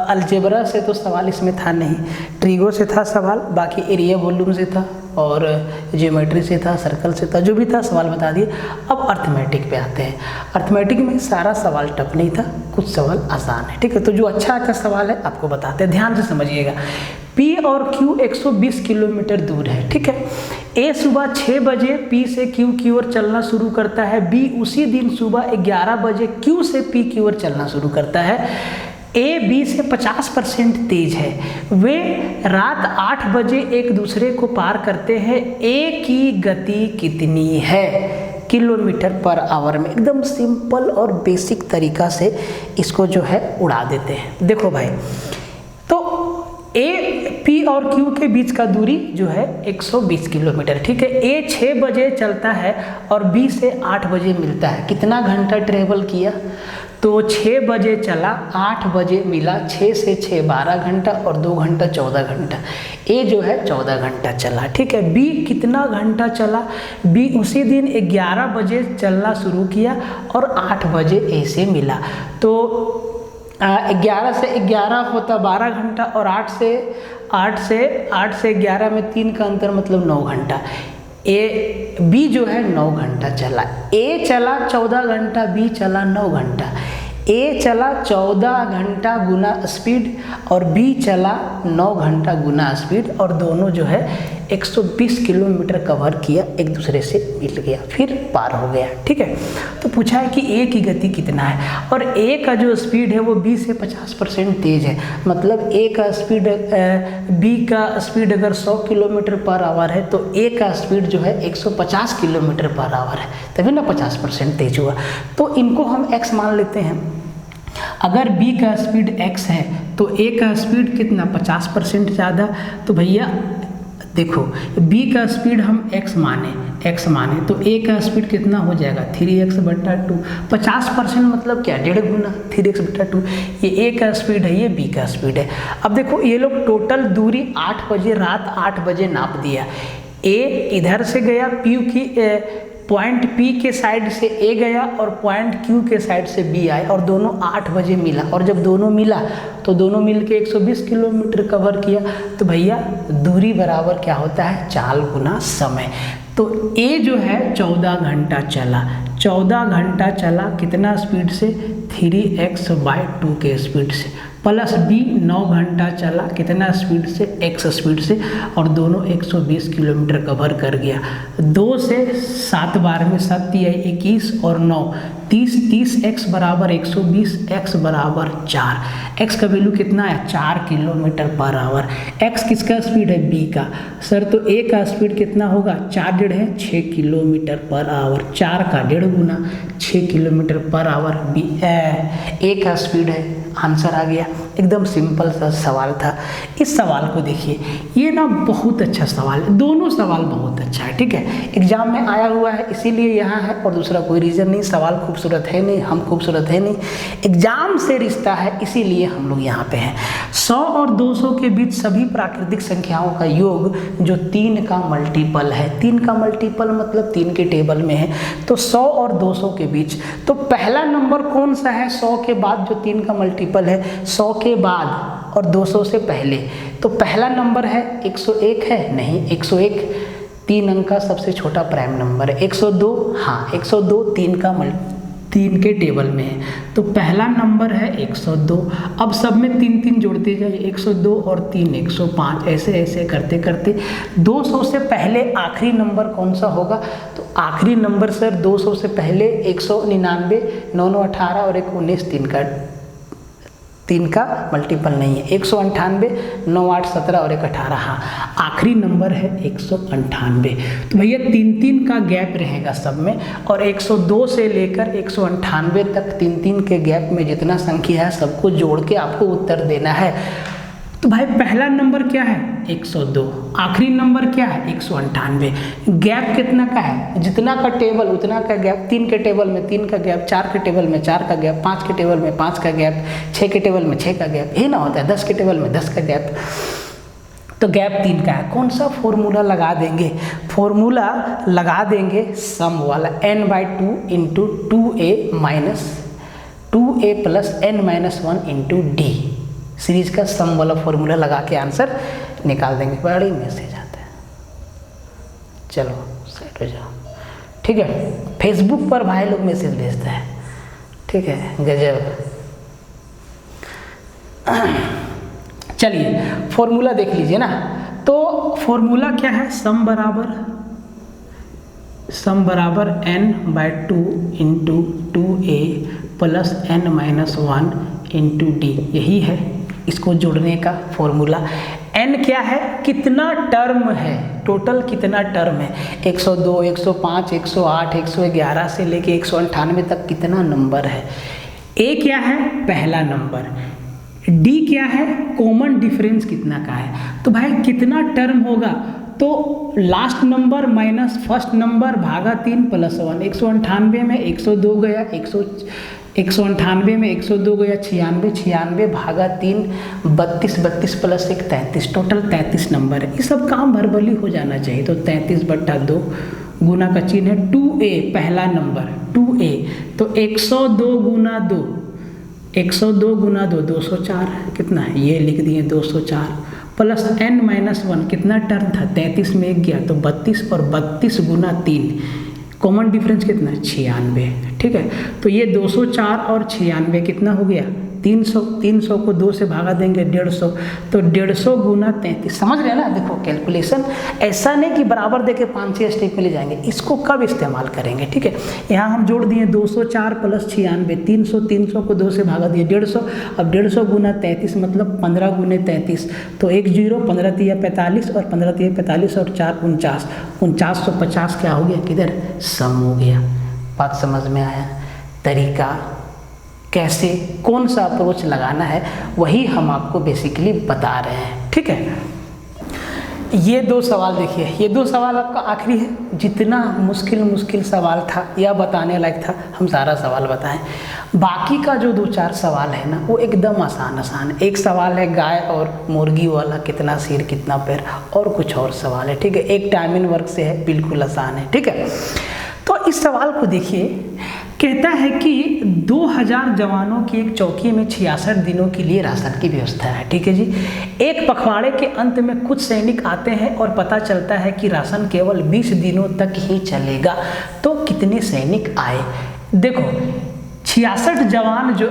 अलजेब्रा से तो सवाल इसमें था नहीं, ट्रिगो से था सवाल, बाकी एरिया वॉल्यूम से था और ज्योमेट्री से था, सर्कल से था, जो भी था सवाल बता दिए। अब अर्थमेटिक पे आते हैं। अर्थमेटिक में सारा सवाल टफ नहीं था, कुछ सवाल आसान है, ठीक है। तो जो अच्छा सवाल है आपको बताते हैं, ध्यान से समझिएगा। P और Q 120 किलोमीटर दूर है, ठीक है। A सुबह 6 बजे P से Q की ओर चलना शुरू करता है। B उसी दिन सुबह 11 बजे Q से P की ओर चलना शुरू करता है। A B से 50% तेज है। वे रात 8 बजे एक दूसरे को पार करते हैं। A की गति कितनी है किलोमीटर पर आवर में? एकदम सिंपल और बेसिक तरीका से इसको जो है उड़ा देते हैं। देखो भाई, तो A P और Q के बीच का दूरी जो है 120 किलोमीटर, ठीक है। A 6 बजे चलता है और B से 8 बजे मिलता है। कितना घंटा ट्रेवल किया? तो 6 बजे चला, 8 बजे मिला, 6 से 6 12 घंटा और 2 घंटा 14 घंटा। A जो है 14 घंटा चला, ठीक है। B कितना घंटा चला? B उसी दिन 11 बजे चलना शुरू किया और 8 बजे A से मिला। तो 11 से 11 होता 12 घंटा और 8 से 11 में 3 का अंतर मतलब 9 घंटा। B जो है 9 घंटा चला। A चला 14 घंटा, B चला 9 घंटा। A चला 14 घंटा गुना स्पीड और B चला 9 घंटा गुना स्पीड, और दोनों जो है 120 किलोमीटर कवर किया, एक दूसरे से मिल गया, फिर पार हो गया, ठीक है। तो पूछा है कि A की गति कितना है, और A का जो स्पीड है वो B से 50% तेज है। मतलब A का स्पीड B का स्पीड अगर 100 किलोमीटर पर आवर है तो A का स्पीड जो है 150 किलोमीटर पर आवर है, तभी ना 50% तेज हुआ। तो इनको हम x मान लेते हैं। अगर B का स्पीड x है तो A का स्पीड कितना? 50% ज़्यादा। तो भैया देखो, B का स्पीड हम x माने तो A का स्पीड कितना हो जाएगा? 3x/2। 50% मतलब क्या? 1.5 गुना 3x/2। ये A का स्पीड है, ये B का स्पीड है। अब देखो, ये लोग टोटल दूरी 8 बजे, रात 8 बजे नाप दिया। A इधर से गया, पॉइंट P के साइड से A गया और पॉइंट Q के साइड से B आए, और दोनों 8 बजे मिला। और जब दोनों मिला तो दोनों मिल के 120 किलोमीटर कवर किया। तो भैया दूरी बराबर क्या होता है? चाल गुना समय। तो A जो है 14 घंटा चला, 14 घंटा चला कितना स्पीड से? 3x/2 के स्पीड से, प्लस B 9 घंटा चला कितना स्पीड से? x स्पीड से, और दोनों 120 किलोमीटर कवर कर गया। 2 से 7 बार में 7 है 21 और 9 30, 30x बराबर 120, x बराबर 4। x का वैल्यू कितना है? 4 किलोमीटर पर आवर। x किसका स्पीड है? B का। सर तो A का स्पीड कितना होगा? 4 डेढ़ है 6 किलोमीटर पर आवर, 4 का 1.5 गुना 6 किलोमीटर पर आवर A का स्पीड है। आंसर आ गया। एकदम सिंपल सा सवाल था। इस सवाल को देखिए, ये ना बहुत अच्छा सवाल है, दोनों सवाल बहुत अच्छा है, ठीक है। एग्जाम में आया हुआ है इसीलिए यहाँ है, और दूसरा कोई रीज़न नहीं। सवाल खूबसूरत है नहीं, हम खूबसूरत है नहीं, एग्जाम से रिश्ता है, इसीलिए हम लोग यहाँ पे हैं। 100 और 200 के बीच सभी प्राकृतिक संख्याओं का योग जो 3 का मल्टीपल है। 3 का मल्टीपल मतलब 3 के टेबल में है। तो 100 और 200 के बीच, तो पहला नंबर कौन सा है 100 के बाद जो 3 का मल्टीपल है? 100 के बाद और 200 से पहले। तो पहला नंबर है 101 है? नहीं, 101 3 अंक का सबसे छोटा प्राइम नंबर है। 102, हाँ 102 3 के टेबल में है, तो पहला नंबर है 102। अब सब में 3 जोड़ते जाइए, 102 और 3 105, ऐसे ऐसे करते करते 200 से पहले आखिरी नंबर कौन सा होगा? तो आखिरी नंबर सर 200 से पहले 199, 9 9 18 और 1 19, 3 का मल्टीपल नहीं है। 198, 9 8 17 और 1 18, हाँ आखिरी नंबर है 198। तो भैया 3 का गैप रहेगा सब में, और 102 से लेकर 198 तक 3 के गैप में जितना संख्या है सबको जोड़ के आपको उत्तर देना है। तो भाई पहला नंबर क्या है? 102। आखिरी नंबर क्या है? 198। गैप कितना का है? जितना का टेबल उतना का गैप। 3 के टेबल में 3 का गैप, 4 के टेबल में 4 का गैप, 5 के टेबल में 5 का गैप, 6 के टेबल में 6 का गैप, ये ना होता है 10 के टेबल में 10 का गैप। तो गैप 3 का है, कौन सा फॉर्मूला लगा देंगे? फॉर्मूला लगा देंगे सम वाला, n/2 into 2a minus 2a plus n-1 into D, series का सम वाला फॉर्मूला लगा के आंसर निकाल देंगे। बड़ी मैसेज आता है, चलो सेट हो जाओ, ठीक है। फेसबुक पर भाई लोग मैसेज भेजते हैं, ठीक है, गजब। चलिए फॉर्मूला देख लीजिए ना, तो फॉर्मूला क्या है? सम बराबर n/2 into 2a plus n-1 into D, यही है इसको जोड़ने का फॉर्मूला। n क्या है? कितना टर्म है, टोटल कितना टर्म है, 102, 105, 108, 111 से लेके 198 तक कितना नंबर है। a क्या है? पहला नंबर। d क्या है? कॉमन डिफरेंस कितना का है। तो भाई कितना टर्म होगा? तो last number minus first number भागा 3 प्लस 1, 198 में 102 गया, 198 में 102 गया, 96, 96 भागा 3 32, 32 प्लस 1 33, टोटल 33 नंबर है। ये सब काम भरभली हो जाना चाहिए। तो 33/2 गुना का चिन्ह है 2a, पहला नंबर 2a, तो 102 गुना 2, 102 गुना 2 204, कितना है ये लिख दिए 204, प्लस n-1 कितना टर्म था, 33 में 1 गया तो 32, और 32 गुना 3, कॉमन डिफरेंस कितना, 96, ठीक है। तो ये 204 और 96 कितना हो गया, 300, 300 को 2 से भागा देंगे 150, तो 150 गुना 33, समझ रहे हैं ना। देखो कैलकुलेशन ऐसा नहीं कि बराबर देके 5-6 स्टेप में ले जाएंगे, इसको कब इस्तेमाल करेंगे, ठीक है। यहाँ हम जोड़ दिए 204 प्लस 96, 300, 300 को 2 से भागा दिए 150, अब 150 गुना 33 मतलब 15 गुने 33, तो 1 0, 15 तिया 45, और 15 तिया 45 और 4 49, 4950 क्या हो गया, किधर सम हो गया। बात समझ में आया? तरीका कैसे, कौन सा अप्रोच लगाना है, वही हम आपको बेसिकली बता रहे हैं, ठीक है। ये 2 सवाल देखिए, ये 2 सवाल आपका आखिरी है। जितना मुश्किल सवाल था या बताने लायक था, हम सारा सवाल बताएं। बाकी का जो 2-4 सवाल है ना, वो एकदम आसान है। एक सवाल है गाय और मुर्गी वाला, कितना सिर कितना पैर, और कुछ और सवाल है, ठीक है। एक टाइमिंग वर्क से है, बिल्कुल आसान है, ठीक है। तो इस सवाल को देखिए, कहता है कि 2000 जवानों की एक चौकी में 66 दिनों के लिए राशन की व्यवस्था है, ठीक है जी। एक पखवाड़े के अंत में कुछ सैनिक आते हैं और पता चलता है कि राशन केवल 20 दिनों तक ही चलेगा, तो कितने सैनिक आए? देखो 66 जवान जो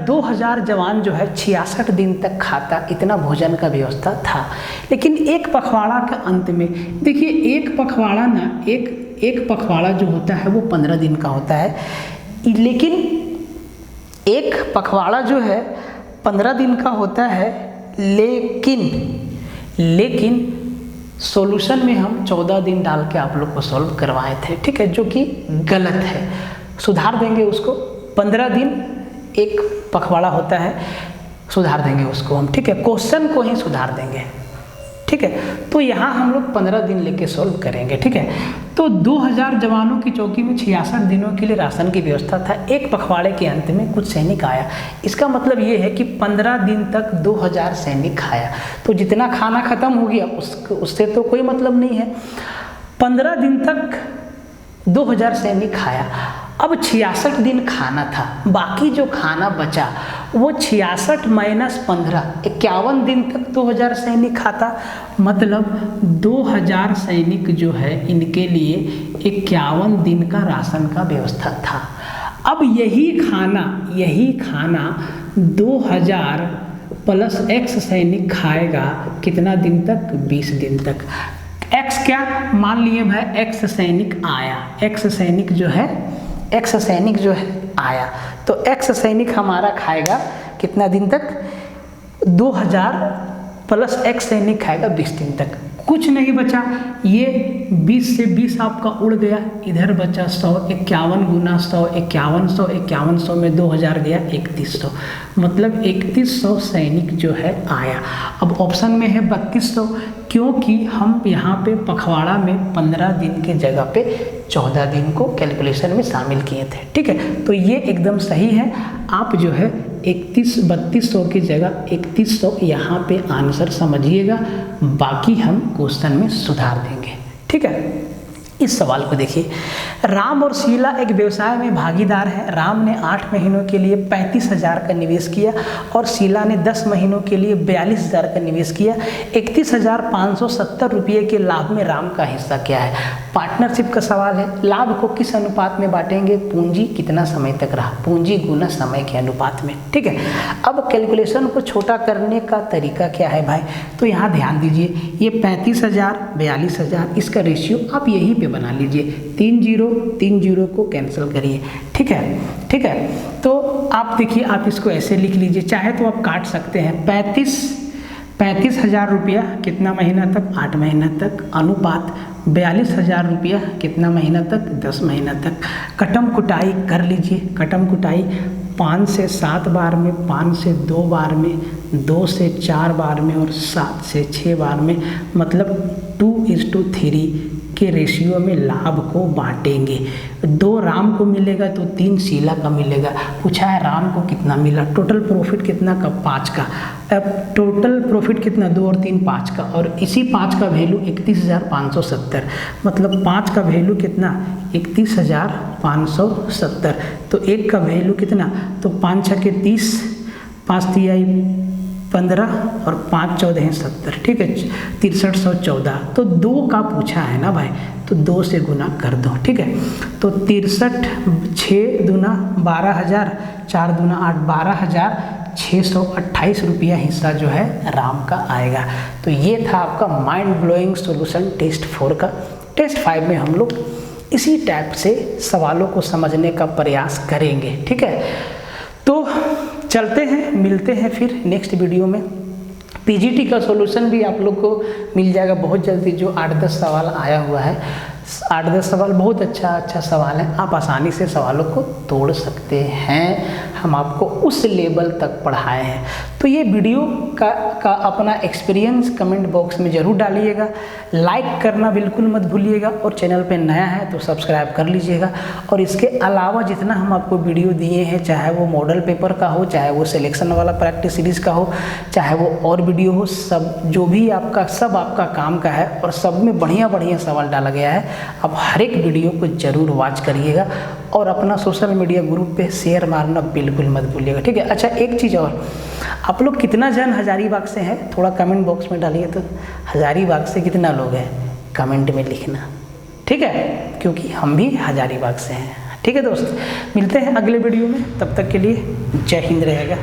2000 जवान जो है 66 दिन तक खाता, इतना भोजन का व्यवस्था था। लेकिन एक पखवाड़ा के अंत में, देखिए एक पखवाड़ा ना, एक पखवाड़ा जो होता है वो 15 दिन का होता है, लेकिन एक पखवाड़ा जो है 15 दिन का होता है, लेकिन सॉल्यूशन में हम 14 दिन डाल के आप लोग को सॉल्व करवाए थे, ठीक है, जो कि गलत है। सुधार देंगे उसको, 15 दिन एक पखवाड़ा होता है, सुधार देंगे उसको हम, ठीक है। क्वेश्चन को ही सुधार देंगे, ठीक है। तो यहाँ हम लोग 15 दिन लेके सॉल्व करेंगे, ठीक है। तो 2000 जवानों की चौकी में 66 दिनों के लिए राशन की व्यवस्था था। एक पखवाड़े के अंत में कुछ सैनिक आया, इसका मतलब ये है कि 15 दिन तक 2000 सैनिक खाया, तो जितना खाना खत्म हो गया उससे तो कोई मतलब नहीं है। 15 दिन तक 2000 सैनिक खाया, अब 66 दिन खाना था, बाकी जो खाना बचा वो 66 माइनस 15, 51 दिन तक 2000 सैनिक खाता, मतलब 2000 सैनिक जो है इनके लिए 51 दिन का राशन का व्यवस्था था। अब यही खाना 2000 प्लस x सैनिक खाएगा कितना दिन तक, 20 दिन तक। x क्या मान लिए भाई, x सैनिक आया, x सैनिक जो है आया, तो x सैनिक हमारा खाएगा कितना दिन तक, 2000 प्लस x सैनिक खाएगा 20 दिन तक। कुछ नहीं बचा, ये 20 से 20 आपका उड़ गया, इधर बचा 100, 51 गुना 100, 5100 में 2000 गया 3100, मतलब 3100 सैनिक जो है आया। अब ऑप्शन में है 3200, क्योंकि हम यहाँ पे पखवाड़ा में 15 दिन के जगह पे 14 दिन को कैलकुलेशन में शामिल किए थे, ठीक है। तो ये एकदम सही है, आप जो है 3200 की जगह 3100 यहाँ पे आंसर समझिएगा, बाकी हम क्वेश्चन में सुधार देंगे। ठीक है, इस सवाल को देखिए, राम और शीला एक व्यवसाय में भागीदार हैं। राम ने 8 महीनों के लिए 35,000 का निवेश किया और शीला ने 10 महीनों के लिए 42,000 का निवेश किया। 31,570 रुपये के लाभ में राम का हिस्सा क्या है? पार्टनरशिप का सवाल है। लाभ को किस अनुपात में बांटेंगे? पूंजी कितना समय तक रहा? पूंजी गुना समय के अनुपात में। ठीक है, अब कैलकुलेशन को छोटा करने का तरीका क्या है भाई? तो यहाँ ध्यान दीजिए, ये 35,000 42,000 इसका रेशियो आप यहीं पे बना लीजिए, 3 जीरो को कैंसिल करिए। ठीक है, ठीक है, तो आप देखिए, आप इसको ऐसे लिख लीजिए, चाहे तो आप काट सकते हैं। 35,000 रुपया कितना महीना तक? 8 महीना तक, अनुपात 42,000 रुपया कितना महीना तक? 10 महीना तक। कटम कुटाई कर लीजिए, कटम कुटाई 5 से 7 बार में, 5 से 2 बार में, 2 से 4 बार में और 7 से 6 बार में, मतलब 2:3 के रेशियो में लाभ को बांटेंगे। 2 राम को मिलेगा तो 3 शीला का मिलेगा। पूछा है राम को कितना मिला, टोटल प्रॉफिट कितना का? 5 का। अब टोटल प्रॉफिट कितना? 2 और 3 5 का, और इसी 5 का वैल्यू 31,570, मतलब 5 का वैल्यू कितना? 31,570। तो 1 का वैल्यू कितना? तो 5 6 के 30, 5 तिहाई 15 और 5 14 70। ठीक है, 6314। तो 2 का पूछा है ना भाई, तो 2 से गुना कर दो। ठीक है, तो 63 6 दूना 12,000, 4 दूना 8, 12,628 रुपया हिस्सा जो है राम का आएगा। तो ये था आपका माइंड ब्लोइंग सॉल्यूशन टेस्ट 4 का। टेस्ट 5 में हम लोग इसी टाइप से सवालों को समझने का प्रयास करेंगे। ठीक है, तो चलते हैं, मिलते हैं फिर नेक्स्ट वीडियो में। पीजीटी का सॉल्यूशन भी आप लोग को मिल जाएगा बहुत जल्दी, जो 8-10 सवाल आया हुआ है। 8-10 सवाल बहुत अच्छा सवाल है, आप आसानी से सवालों को तोड़ सकते हैं। हम आपको उस लेवल तक पढ़ाए हैं। तो ये वीडियो का अपना एक्सपीरियंस कमेंट बॉक्स में ज़रूर डालिएगा, लाइक करना बिल्कुल मत भूलिएगा, और चैनल पे नया है तो सब्सक्राइब कर लीजिएगा। और इसके अलावा जितना हम आपको वीडियो दिए हैं, चाहे वो मॉडल पेपर का हो, चाहे वो सिलेक्शन वाला प्रैक्टिस सीरीज़ का हो, चाहे वो और वीडियो हो, सब जो भी आपका सब आपका काम का है, और सब में बढ़िया सवाल डाला गया है। आप हर एक वीडियो को ज़रूर वॉच करिएगा और अपना सोशल मीडिया ग्रुप पे शेयर मारना बिल्कुल मत भूलिएगा। ठीक है, अच्छा एक चीज़ और, आप लोग कितना जन हजारीबाग से हैं थोड़ा कमेंट बॉक्स में डालिए। तो हजारीबाग से कितना लोग हैं कमेंट में लिखना, ठीक है, क्योंकि हम भी हजारीबाग से हैं। ठीक है दोस्त, मिलते हैं अगले वीडियो में, तब तक के लिए जय हिंद रहेगा।